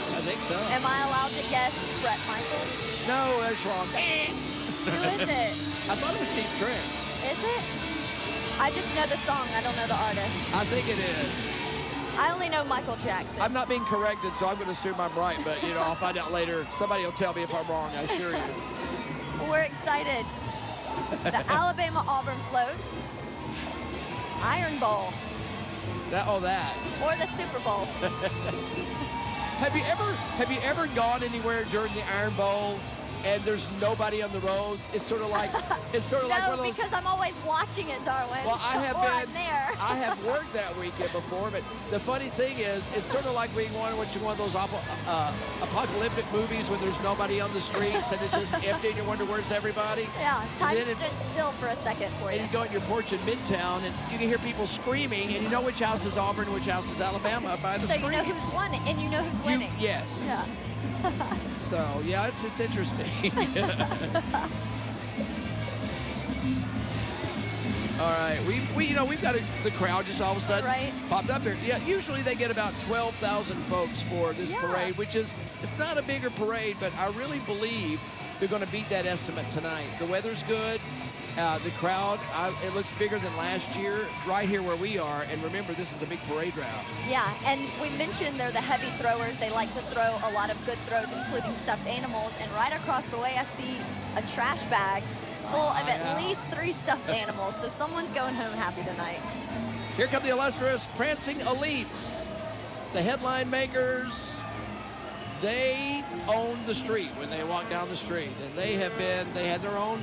I think so. Am I allowed to guess Brett Michael? No, that's wrong. Who is it? I thought it was Cheap Trick. Is it? I just know the song. I don't know the artist. I think it is. I only know Michael Jackson. I'm not being corrected, so I'm going to assume I'm right. But, you know, I'll find out later. Somebody will tell me if I'm wrong, I assure you. We're excited. The Alabama-Auburn float. Iron Bowl. That. Or the Super Bowl. Have you ever gone anywhere during the Iron Bowl and there's nobody on the roads? It's sort of like No, one of those. because I'm always watching it, Darwin. Well, I have I'm there. I have worked that weekend before, but the funny thing is, it's sort of like being watching one of those apocalyptic movies when there's nobody on the streets and it's just empty and you wonder where's everybody. Yeah, time stood still for a second for you. And you go on your porch in Midtown and you can hear people screaming, and you know which house is Auburn and which house is Alabama by the screams. So you know who's won and you know who's winning. Yes. Yeah. So yeah, it's interesting. All right, we've got the crowd just all of a sudden popped up here. Yeah, usually they get about 12,000 folks for this parade, which it's not a bigger parade, but I really believe they're going to beat that estimate tonight. The weather's good. The crowd, it looks bigger than last year, right here where we are. And remember, this is a big parade route. Yeah, and we mentioned they're the heavy throwers. They like to throw a lot of good throws, including stuffed animals. And right across the way, I see a trash bag full of at least 3 stuffed animals. So someone's going home happy tonight. Here come the illustrious Prancing Elites, the headline makers. They own the street when they walk down the street, and they had their own,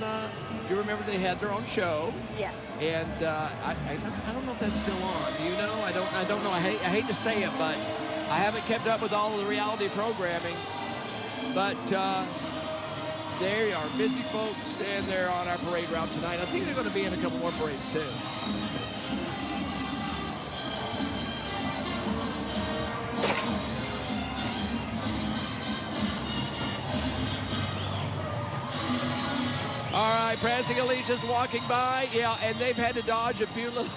if you remember, they had their own show. Yes. And I don't know if that's still on. Do you know? I don't know. I hate to say it, but I haven't kept up with all of the reality programming. But they are busy folks, and they're on our parade route tonight. I think they're going to be in a couple more parades, too. All right, Prancing Alicia's walking by. Yeah, and they've had to dodge a few little...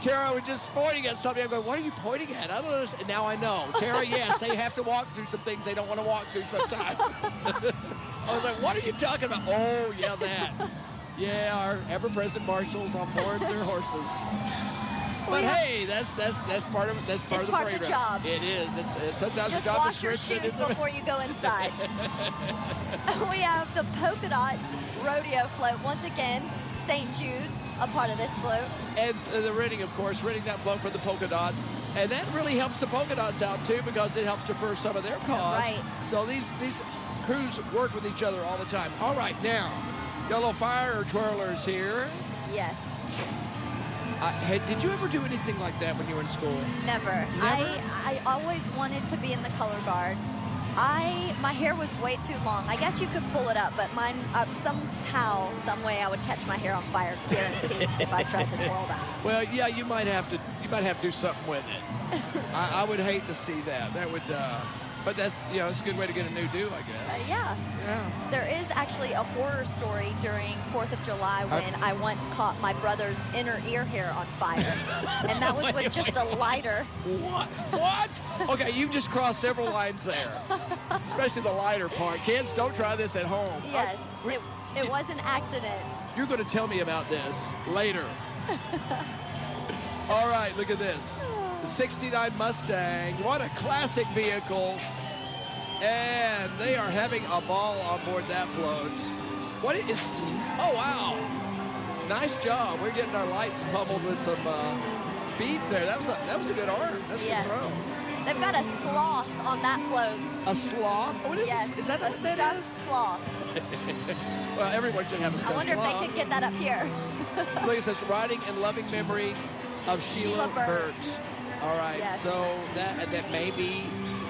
Tara was just pointing at something. I'm going, what are you pointing at? I don't know. And now I know. Tara, yes, they have to walk through some things they don't want to walk through sometimes. I was like, what are you talking about? Oh, yeah, that. Yeah, our ever-present marshals on board their horses. But hey, that's part of the parade route. Job. It is. It's sometimes just a job wash your description. shoes before you go inside. We have the Polka Dots Rodeo Float. Once again, St. Jude, a part of this float. And the renting, of course, renting that float for the Polka Dots. And that really helps the Polka Dots out, too, because it helps defer some of their costs. Right. So these crews work with each other all the time. All right, now, got a little fire twirlers here. Yes. Did you ever do anything like that when you were in school? Never. I always wanted to be in the color guard. My hair was way too long. I guess you could pull it up, but mine, somehow, some way I would catch my hair on fire, guaranteed, if I tried to twirl that. Well, yeah, you might have to do something with it. I would hate to see that. That would, but that's, it's a good way to get a new do, I guess. Yeah. There is actually a horror story during 4th of July when I once caught my brother's inner ear hair on fire. And that was with just a lighter. What? Okay, you've just crossed several lines there. Especially the lighter part. Kids, don't try this at home. Yes, it was an accident. You're going to tell me about this later. All right, look at this. The 69 Mustang. What a classic vehicle. And they are having a ball on board that float. What is... Oh, wow. Nice job. We're getting our lights pummeled with some beads there. That was a good arm. That's a good throw. They've got a sloth on that float. A sloth? What is this? Is that what that is? Sloth. Well, everyone should have a stuffed sloth. I wonder if they could get that up here. Look, it says, riding in loving memory of Sheila Burt. All right, so that may be,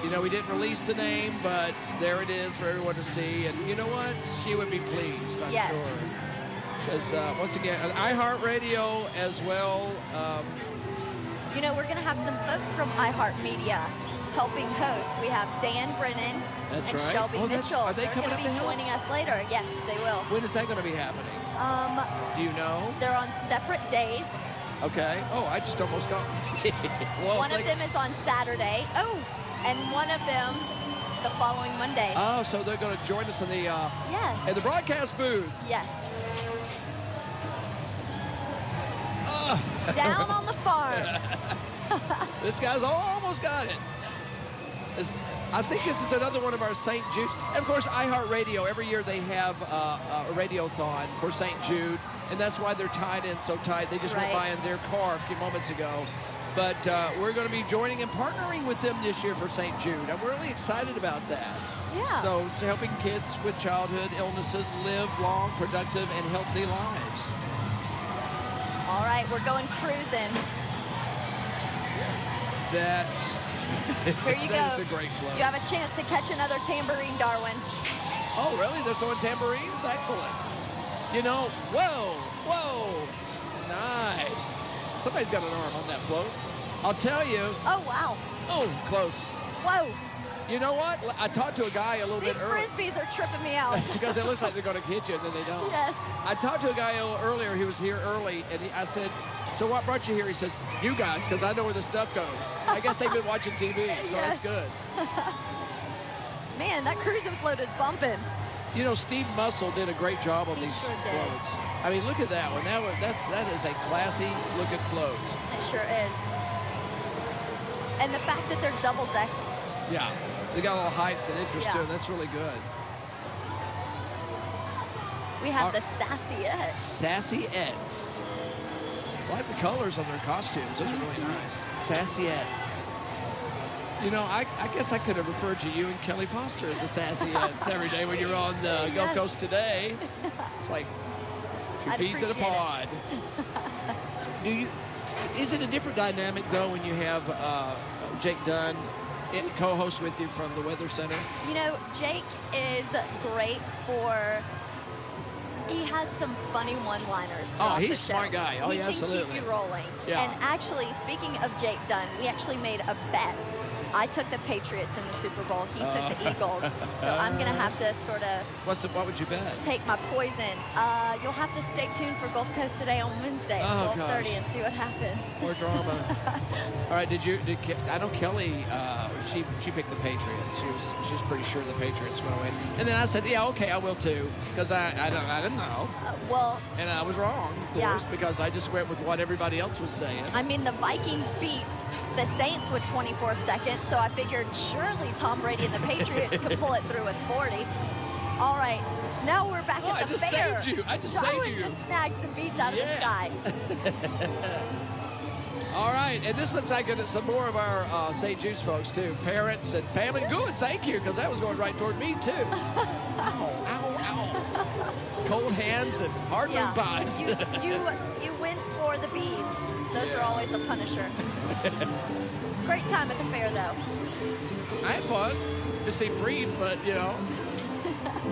we didn't release the name, but there it is for everyone to see. And you know what? She would be pleased, I'm sure. Because, once again, iHeartRadio as well. We're going to have some folks from iHeartMedia helping host. We have Dan Brennan and Shelby Mitchell. Are they coming up to help? Joining us later. Yes, they will. When is that going to be happening? Do you know? They're on separate days. Okay. Oh, I just almost got... Well, one of them is on Saturday. Oh, and one of them the following Monday. Oh, so they're going to join us in the in the broadcast booth. Yes. Down on the farm. This guy's almost got it. I think this is another one of our St. Jude. And, of course, iHeartRadio, every year they have a radiothon for St. Jude, and that's why they're tied in so tight. They just went by in their car a few moments ago. But we're going to be joining and partnering with them this year for St. Jude. I'm really excited about that. Yeah. So helping kids with childhood illnesses live long, productive, and healthy lives. All right, we're going cruising. Here you go. That is a great float. You have a chance to catch another tambourine, Darwin. Oh, really? They're throwing tambourines? Excellent. Whoa. Nice. Somebody's got an arm on that float. I'll tell you. Oh, wow. Oh, close. Whoa. You know what? I talked to a guy a little bit earlier. These Frisbees are tripping me out. Because it looks like they're going to hit you, and then they don't. Yes. I talked to a guy a little earlier. He was here early, and I said, so what brought you here? He says, you guys, because I know where the stuff goes. I guess they've been watching TV, so that's good. Man, that cruising float is bumping. Steve Muscle did a great job on these floats. I mean, look at that one. That is a classy-looking float. It sure is. And the fact that they're double-decked. Yeah. They got a little height and interest to it. That's really good. We have the Sassiettes. Sassiettes. I like the colors on their costumes. Those are really nice. Sassiettes. I guess I could have referred to you and Kelly Foster as the Sassiettes every day when you're on the Gulf Coast Today. It's like two peas in a pod. Is it a different dynamic, though, when you have Jake Dunn co-host with you from the Weather Center? You know, Jake is great for. He has some funny one-liners. Oh, he's the a smart show. guy. Oh, he yeah, can absolutely. keep you rolling. Yeah. And actually, speaking of Jake Dunn, we actually made a bet. I took the Patriots in the Super Bowl. He took the Eagles. So I'm going to have to sort of What would you bet? take my poison. You'll have to stay tuned for Gulf Coast Today on Wednesday at 12:30 and see what happens. More drama. All right, I know Kelly, she picked the Patriots. She was pretty sure the Patriots were going to win. And then I said, yeah, okay, I will too, because I didn't know. Well, and I was wrong, of course, because I just went with what everybody else was saying. I mean, the Vikings beat the Saints with 24 seconds, so I figured surely Tom Brady and the Patriots could pull it through with 40. All right, now we're back at the fair. I just saved you. just snagged some beads out of the sky. All right, and this looks like some more of our St. Jude's folks, too. Parents and family. Good, thank you, because that was going right toward me, too. Ow, ow, ow. Cold hands and hard-earned pies. You went for the beads. Those are always a punisher. Great time at the fair, though. I had fun. Just see breathe, but, you know,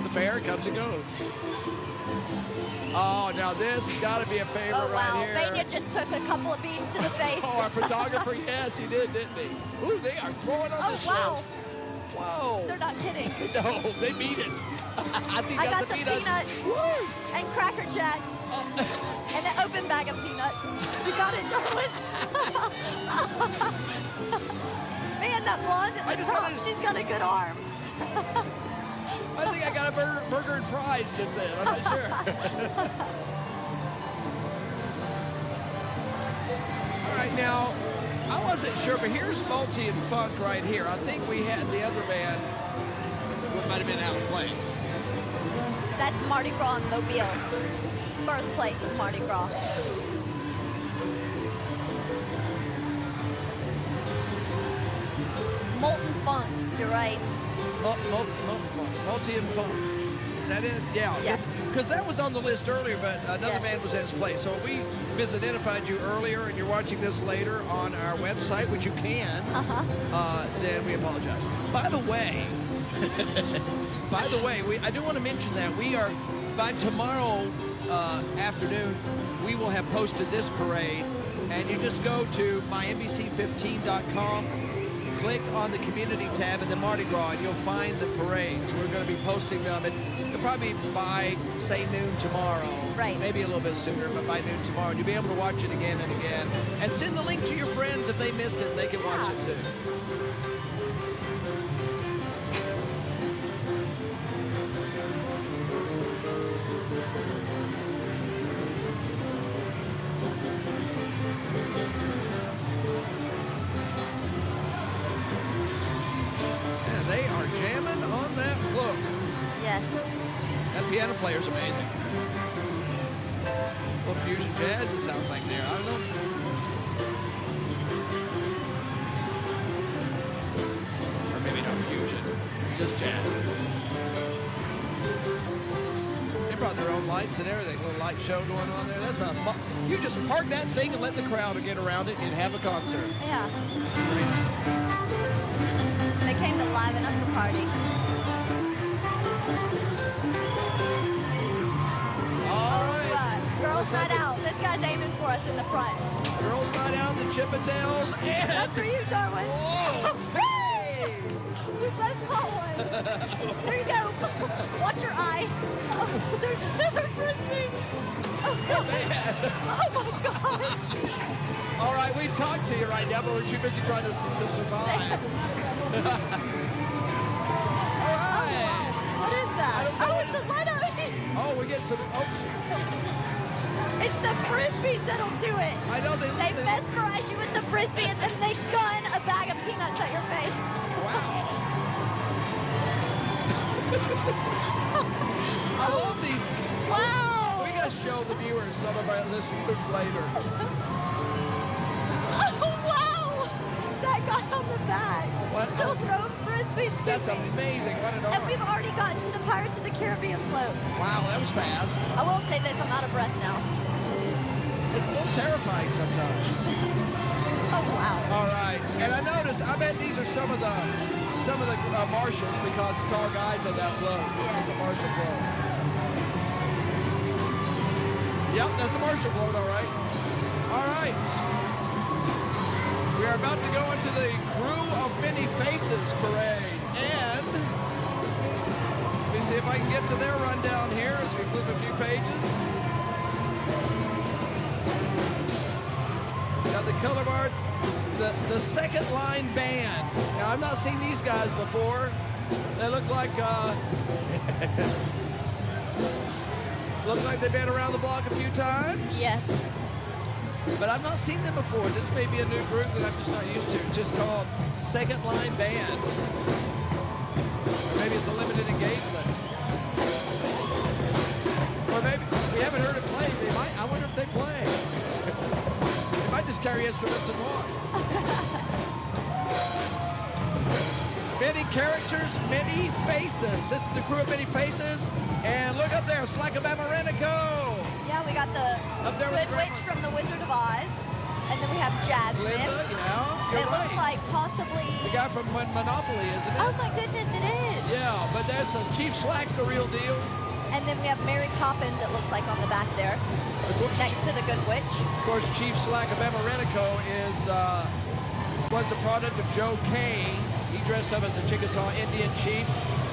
the fair comes and goes. Oh, now this has got to be a favorite right here. Vania just took a couple of beads to the face. Oh, our photographer, yes, he did, didn't he? Ooh, they are throwing on the wow. show. Whoa. They're not kidding. No, they beat it. I think I that's got the some peanuts and Cracker Jack and an open bag of peanuts. You got it, Darwin. Man, that blonde at the top, she's got a good arm. I think I got a burger and fries just then. I'm not sure. All right, now, I wasn't sure, but here's Multi and Funk right here. I think we had the other band, what might have been out of place. That's Mardi Gras in Mobile, birthplace of Mardi Gras. Molten Funk, you're right. Multi and Funk. Is that it? Yeah. Yes. Because that was on the list earlier, but another band was in its place. So if we misidentified you earlier and you're watching this later on our website, which you can, then we apologize. By the way, I do want to mention that we are, by tomorrow afternoon, we will have posted this parade, and you just go to mynbc15.com, click on the community tab in the Mardi Gras, and you'll find the parades. We're going to be posting them. It'll probably be by, say, noon tomorrow. Right. Maybe a little bit sooner, but by noon tomorrow. And you'll be able to watch it again and again. And send the link to your friends if they missed it. They can watch it, too. Yes. That piano player's amazing. Well, fusion jazz, it sounds like there. I don't know. Or maybe not fusion, just jazz. They brought their own lights and everything. A little light show going on there. You just park that thing and let the crowd get around it and have a concert. Yeah. It's a great idea. They came to liven up the party. Girls Night Out. This guy's aiming for us in the front. Girls Night Out, the Chippendales, and... That's for you, Darwin. Whoa! Hey! We both caught one. There you go. Watch your eye. Oh, there's another frisbee. Oh, man. Oh, my gosh. All right, we talked to you right now, but we're too busy trying to survive. All right. What is that? I don't know. Oh, it's a light up. Oh, we get some... Oh. It's the frisbees that'll do it. I know they mesmerize you with the frisbee and then they gun a bag of peanuts at your face. Wow. I love these. Wow. We got to show the viewers some of this food flavor. Oh, wow. That guy on the bag. What? Still throwing frisbees. That's amazing. What an arm. And we've already gotten to the Pirates of the Caribbean float. Wow, that was fast. I will say this, I'm out of breath now. It's a little terrifying sometimes. Oh, wow. All right. And I noticed, I bet these are some of the marshals because it's all guys on that float. It's a marshal float. Yep, that's a marshal float, all right. All right. We are about to go into the Crew of Many Faces parade. And let me see if I can get to their rundown here as we flip a few pages. Got the color bar, the second line band. Now, I've not seen these guys before. They look like they've been around the block a few times. Yes. But I've not seen them before. This may be a new group that I'm just not used to. It's just called Second Line Band. Or maybe it's a limited engagement. Or maybe we haven't heard it play. They might. I wonder if they play. They might just carry instruments and walk. Many characters, many faces. This is the Crew of Many Faces. And look up there, Slackabama Renico. Yeah, we got the Good Witch from The Wizard of Oz. And then we have Jasmine. Linda, yeah. It looks like possibly... The guy from Monopoly, isn't it? Oh, my goodness, it is. Yeah, but there's Chief Slack's the real deal. And then we have Mary Poppins, it looks like, on the back there. Next to the Good Witch. Of course, Chief Slack of Renico was the product of Joe Kane. He dressed up as a Chickasaw Indian chief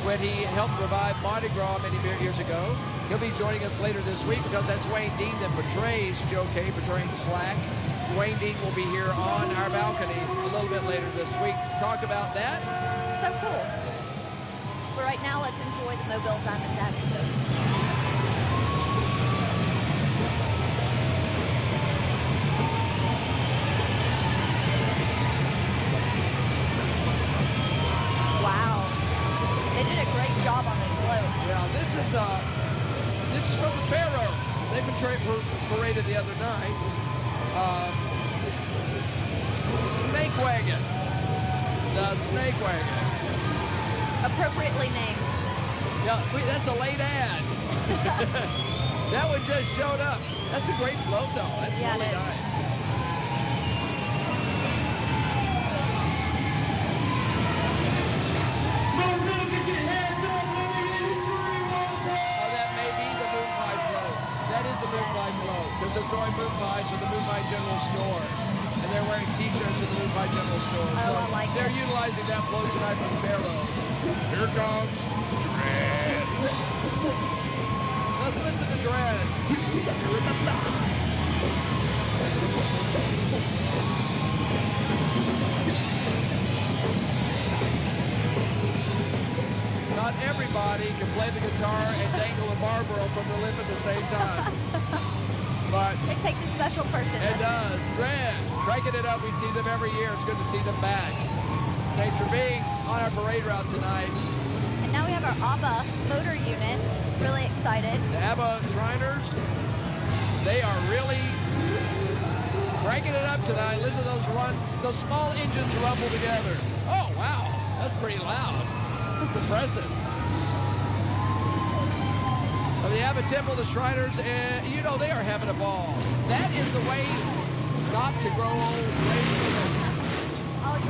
when he helped revive Mardi Gras many years ago. He'll be joining us later this week because that's Wayne Dean that portrays Joe Kane, portraying Slack. Wayne Dean will be here on our balcony a little bit later this week to talk about that. So cool. But right now, let's enjoy the Mobile Diamond Dances. They did a great job on this float. Yeah, this is from the Pharaohs. They paraded the other night. The Snake Wagon. The Snake Wagon. Appropriately named. Yeah, that's a late ad. That one just showed up. That's a great float, though. That's really nice. The Moon Pie float. Because they're throwing moon pies from the Moon Pie General Store. And they're wearing t-shirts at the Moon Pie General Store. Oh, so I like they're utilizing that float tonight from Pharaoh. Here comes Dread. Let's listen to Dread. Not everybody can play the guitar and dangle a Marlboro from the lip at the same time. But it takes a special person. It does. Dread, breaking it up. We see them every year. It's good to see them back. Thanks for being on our parade route tonight. And now we have our ABBA motor unit. Really excited. The ABBA Shriners, they are really breaking it up tonight. Listen to those small engines rumble together. Oh, wow. That's pretty loud. It's impressive. The Abbott Temple, the Shriners, you know they are having a ball. That is the way not to grow old.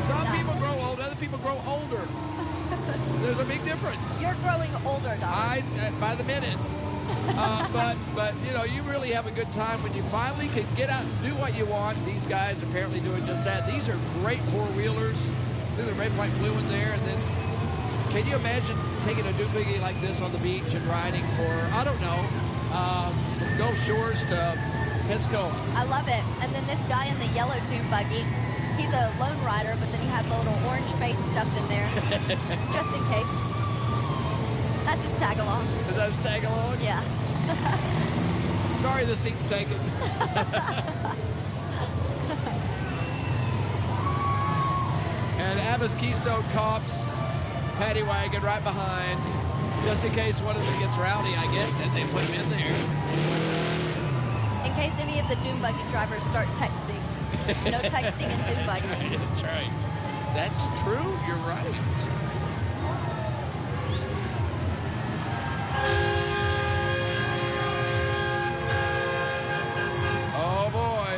Some people grow old, other people grow older. There's a big difference. You're growing older, Doc. By the minute. But you know, you really have a good time when you finally can get out and do what you want. These guys are apparently doing just that. These are great four-wheelers. Look at the red, white, blue in there, and then can you imagine taking a doohickey like this on the beach and riding for, I don't know, from Gulf Shores to Pensacola? I love it. And then this guy in the yellow dune buggy, he's a lone rider, but then he has the little orange face stuffed in there, just in case. That's his tag-along. Is that his tag-along? Yeah. Sorry, the seat's taken. And Abba's Keystone Cops paddy wagon right behind, just in case one of them gets rowdy, I guess, as they put him in there. In case any of the dune buggy drivers start texting. No texting in dune buggy. That's right. That's true. You're right. Oh boy.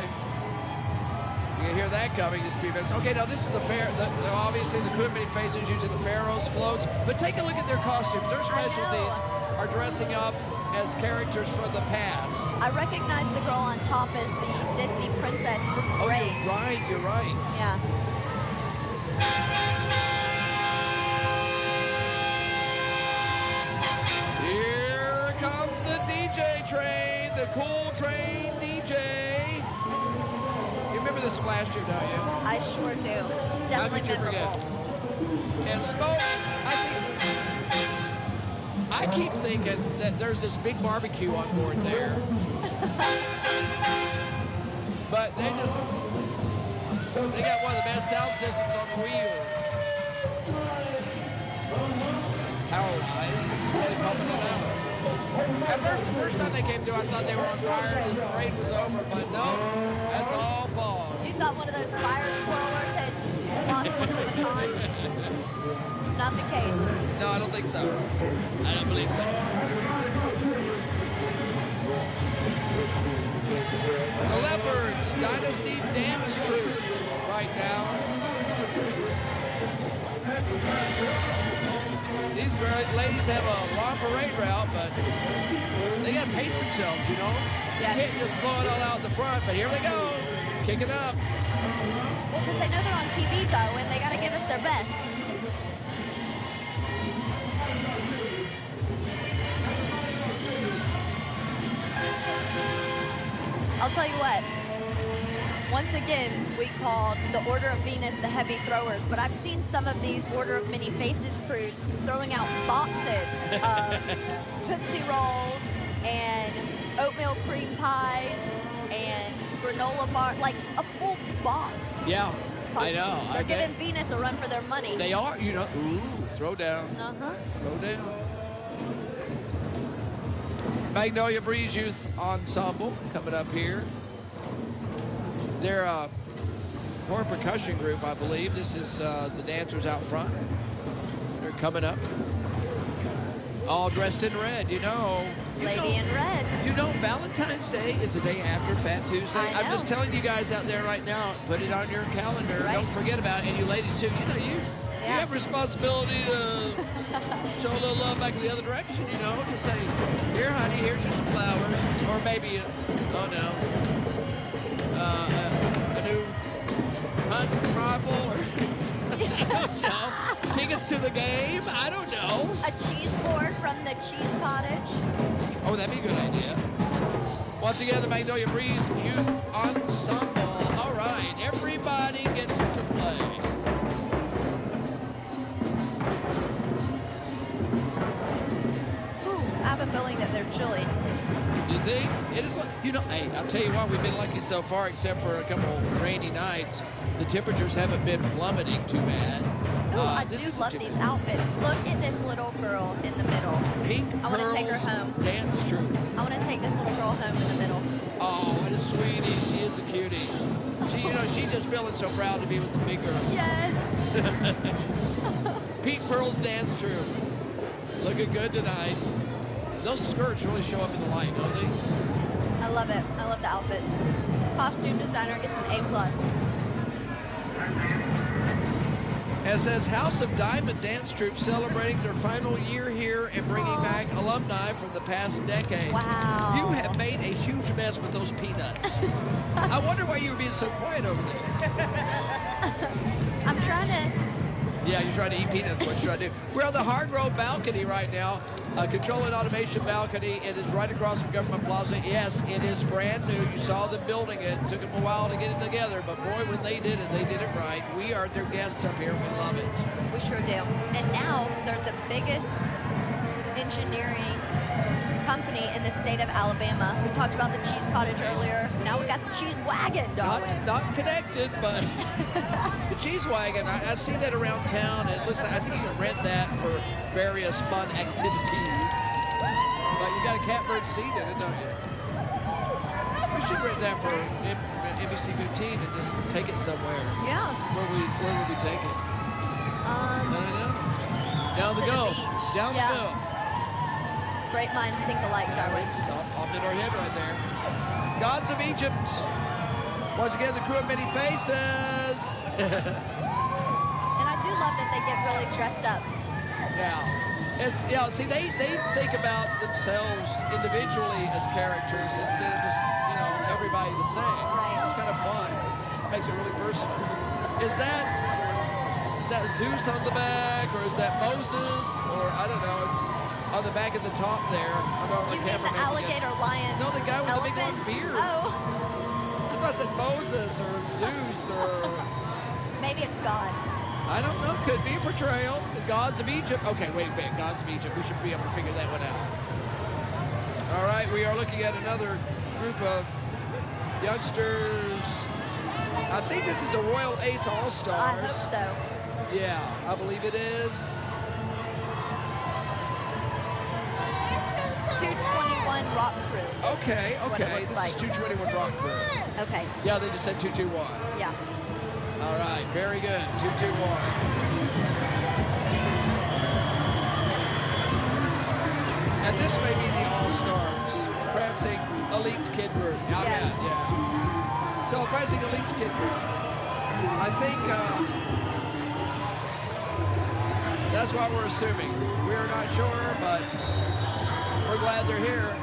You can hear that coming just a few minutes. Okay, now this is a fair. Obviously, the crew of many faces using the pharaohs floats, but take a look at their costumes. Their specialties are dressing up as characters from the past. I recognize the girl on top as the Disney princess from Oh, Brave. you're right. You're right. Yeah. Here comes the DJ train, the cool train DJ. You remember this from last year, don't you? I sure do. How could Definitely you memorable. forget? And Smoke, I keep thinking that there's this big barbecue on board there. But they got one of the best sound systems on wheels. Power-wise, it's really pumping it out. At first, the first time they came through, I thought they were on fire and the parade was over, but no, that's all fog. You thought one of those fire twirlers had lost one of the batons? Not the case. No, I don't think so. I don't believe so. The Leopards Dynasty Dance Troupe right now. These ladies have a long parade route, but they got to pace themselves, you know? Yes. You can't just blow it all out the front, but here they go, kicking up. Well, because they know they're on TV, Darwin. They got to give us their best. I'll tell you what. Once again, we called the Order of Venus the heavy throwers, but I've seen some of these Order of Many Faces crews throwing out boxes of Tootsie Rolls and oatmeal cream pies and granola bar, like a full box. Yeah, I know. They're giving Venus a run for their money. They are, you know. Ooh, throw down. Uh-huh. Throw down. Magnolia Breeze Youth Ensemble coming up here. They're a horn percussion group, I believe. This is the dancers out front. They're coming up. All dressed in red, you know. Lady in red. You know, Valentine's Day is the day after Fat Tuesday. I'm just telling you guys out there right now, put it on your calendar. Right. Don't forget about it. And you ladies too, you know, you have responsibility to show a little love back in the other direction, you know. Just say, here, honey, here's your some flowers. Or maybe, oh no, a new hunt rifle or I don't know. Tickets to the game? I don't know. A cheese board from the cheese cottage. Oh, that'd be a good idea. Once again, the Magnolia Breeze Youth Ensemble. All right, everybody gets to play. Ooh, I have a feeling that they're chilly. You think? It is like, you know, hey, I'll tell you what, we've been lucky so far, except for a couple rainy nights. The temperatures haven't been plummeting too bad. Ooh, I do love these outfits. Look at this little girl in the middle. Pink I want to take her Pearls home. Dance Troupe. I want to take this little girl home in the middle. Oh, what a sweetie. She is a cutie. She, you know, she's just feeling so proud to be with the big girl. Yes. Pink Pearls Dance Troupe. Looking good tonight. Those skirts really show up in the light, don't they? I love it. I love the outfits. Costume designer gets an A+. It says House of Diamond Dance Troupe celebrating their final year here and bringing back alumni from the past decade. Wow. You have made a huge mess with those peanuts. I wonder why you were being so quiet over there. I'm trying to... Yeah, you're trying to eat peanuts. What you're trying to do. We're on the Hargrove balcony right now. Control and automation balcony. It is right across from Government Plaza. Yes, it is brand new. You saw them building it. It took them a while to get it together, but boy, when they did it right. We are their guests up here. We love it. We sure do. And now they're the biggest engineering company in the state of Alabama. We talked about the cheese cottage earlier. Now we got the cheese wagon, darling. Not connected, but the cheese wagon, I see that around town. It looks like, I think you can rent that for various fun activities. But you got a catbird seat in it, don't you? We should rent that for NBC 15 and just take it somewhere. Yeah. Where would we take it? Down the Gulf. Down the Gulf. Great minds think alike, Darwin. Stop, popped in our head right there. Gods of Egypt. Once again, the crew of many faces. And I do love that they get really dressed up. Yeah. See, they think about themselves individually as characters instead of just, everybody the same. Right. It's kind of fun. Makes it really personal. Is that Zeus on the back, or is that Moses, or I don't know? It's on the back of the top there. I don't know. You mean the alligator lion? No, the guy with elephant? the big long beard. Oh. That's why I said Moses or Zeus or. Maybe it's God. I don't know. Could be a portrayal. The gods of Egypt. Okay, wait a minute. Gods of Egypt. We should be able to figure that one out. All right, we are looking at another group of youngsters. I think this is a Royal Ace All-Stars. I hope so. Yeah, I believe it is. 221 Rock Crew. Okay. This is 221 Rock Crew. Okay. Yeah, they just said 221. Yeah. All right, very good. 221. And this may be the All-Stars. Prancing Elite's Kid Group. Yeah. So, Prancing Elite's Kid Group. I think that's what we're assuming. We're not sure, but we're glad they're here.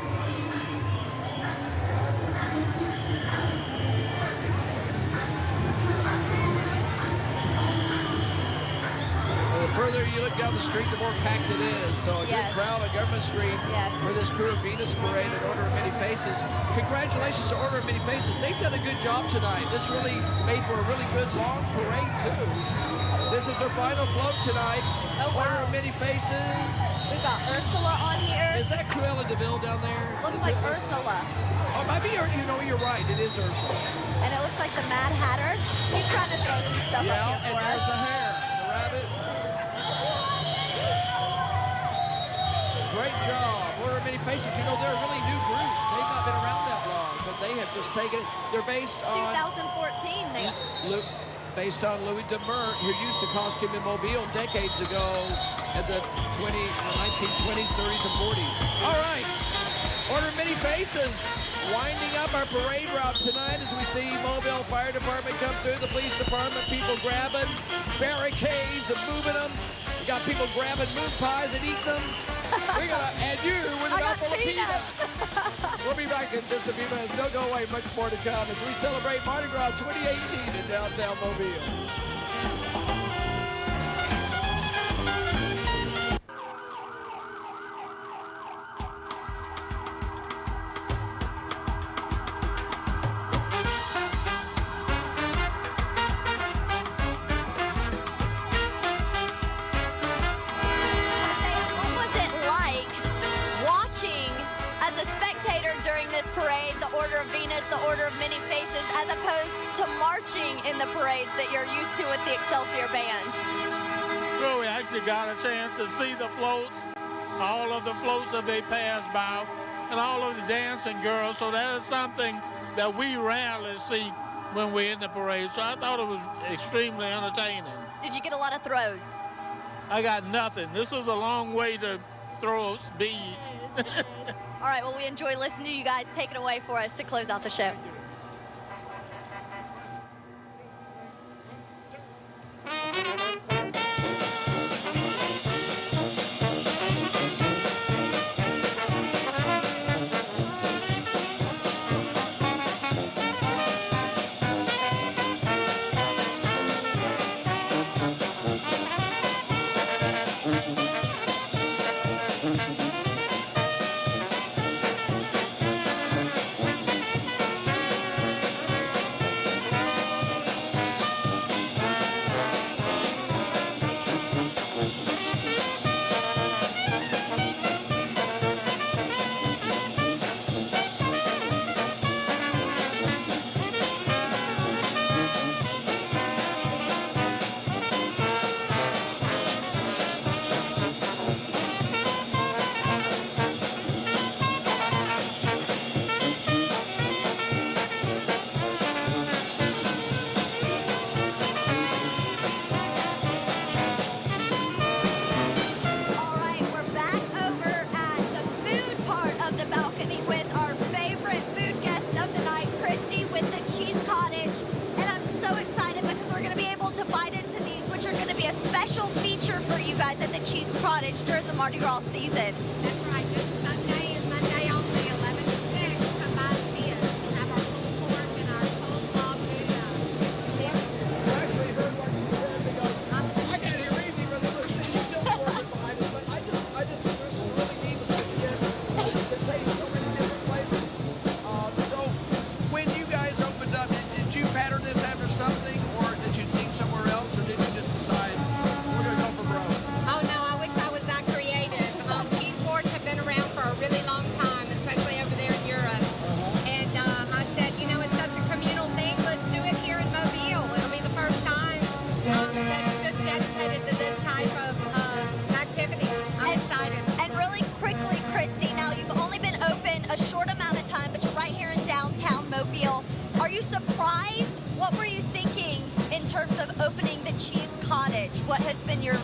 The further you look down the street, the more packed it is. So a good crowd on Government Street for this Crew of Venus Parade at Order of Many Faces. Congratulations to Order of Many Faces. They've done a good job tonight. This really made for a really good long parade, too. This is their final float tonight. Oh, wow. Order of Many Faces. We've got Ursula on here. Is that Cruella de Vil down there? Looks like Ursula. Oh, might be, you're right. It is Ursula. And it looks like the Mad Hatter. He's trying to throw some stuff up here for and there's the hare, the rabbit. Great job. Order of Many Faces. They're a really new group. They've not been around that long, but they have just taken. They're based on 2014. Based on Louis Demers, who used to costume in Mobile decades ago at the 1920s, 30s, and 40s. All right. Order of Many Faces. Winding up our parade route tonight as we see Mobile Fire Department come through, the police department, people grabbing barricades and moving them. We got people grabbing moon pies and eating them. And you with a mouthful of peanuts. We'll be back in just a few minutes. Don't go away. Much more to come as we celebrate Mardi Gras 2018 in downtown Mobile. The Order of Many Faces, as opposed to marching in the parades that you're used to with the Excelsior band? Well, we actually got a chance to see the floats, all of the floats that they pass by, and all of the dancing girls. So that is something that we rarely see when we're in the parade. So I thought it was extremely entertaining. Did you get a lot of throws? I got nothing. This is a long way to throw beads. All right, well, we enjoy listening to you guys. Take it away for us to close out the show. cheese cottage during the Mardi Gras season. That's right. This Sunday and Monday only, 11 to 6. Come by and see us. We'll have our pulled pork and our cold log Buddha. Actually heard what you said because I can't hear anything from the still working behind us, but I just really need to put to take so many different places. So when you guys opened up, did you pattern this after something, or did you see somewhere else, or did you just decide we're going to go for broke? Oh no, I wish I was that creative. Cheese boards have been around for a really long time, especially over there in Europe. And I said, you know, it's such a communal thing. Let's do it here in Mobile. It'll be the first time that it's just dedicated to this type of activity. I'm excited. And really quickly, Christy, now you've only been open a short amount of time, but you're right here in downtown Mobile. Are you surprised? What were you thinking in terms of opening the cheese cottage? What has been your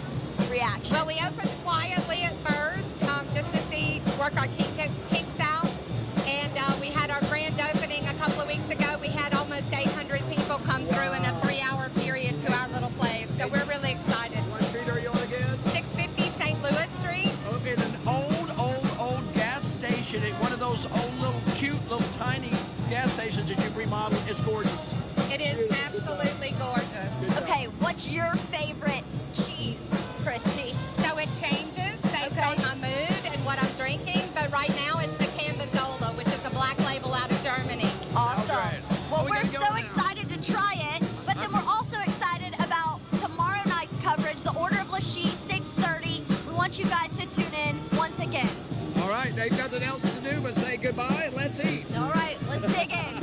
reaction? Well, we opened quietly at first, just to work our kinks out. And we had our grand opening a couple of weeks ago. We had almost 800 people come through in a 3-hour period to our little place. So we're really excited. What street are you on again? 650 St. Louis Street. In an old gas station, one of those old little cute little tiny gas stations that you've remodeled. It's gorgeous. It is absolutely gorgeous. Okay, what's your favorite cheese, Christy? So it changes based on my mood and what I'm drinking. But right now it's the Cambozola, which is a black label out of Germany. Awesome. Okay. Well, We we're gotta go so now. excited to try it, but then we're also excited about tomorrow night's coverage, the Order of Lachie, 6:30. We want you guys to tune in once again. All right, they've nothing else to do but say goodbye and let's eat. All right, let's dig in.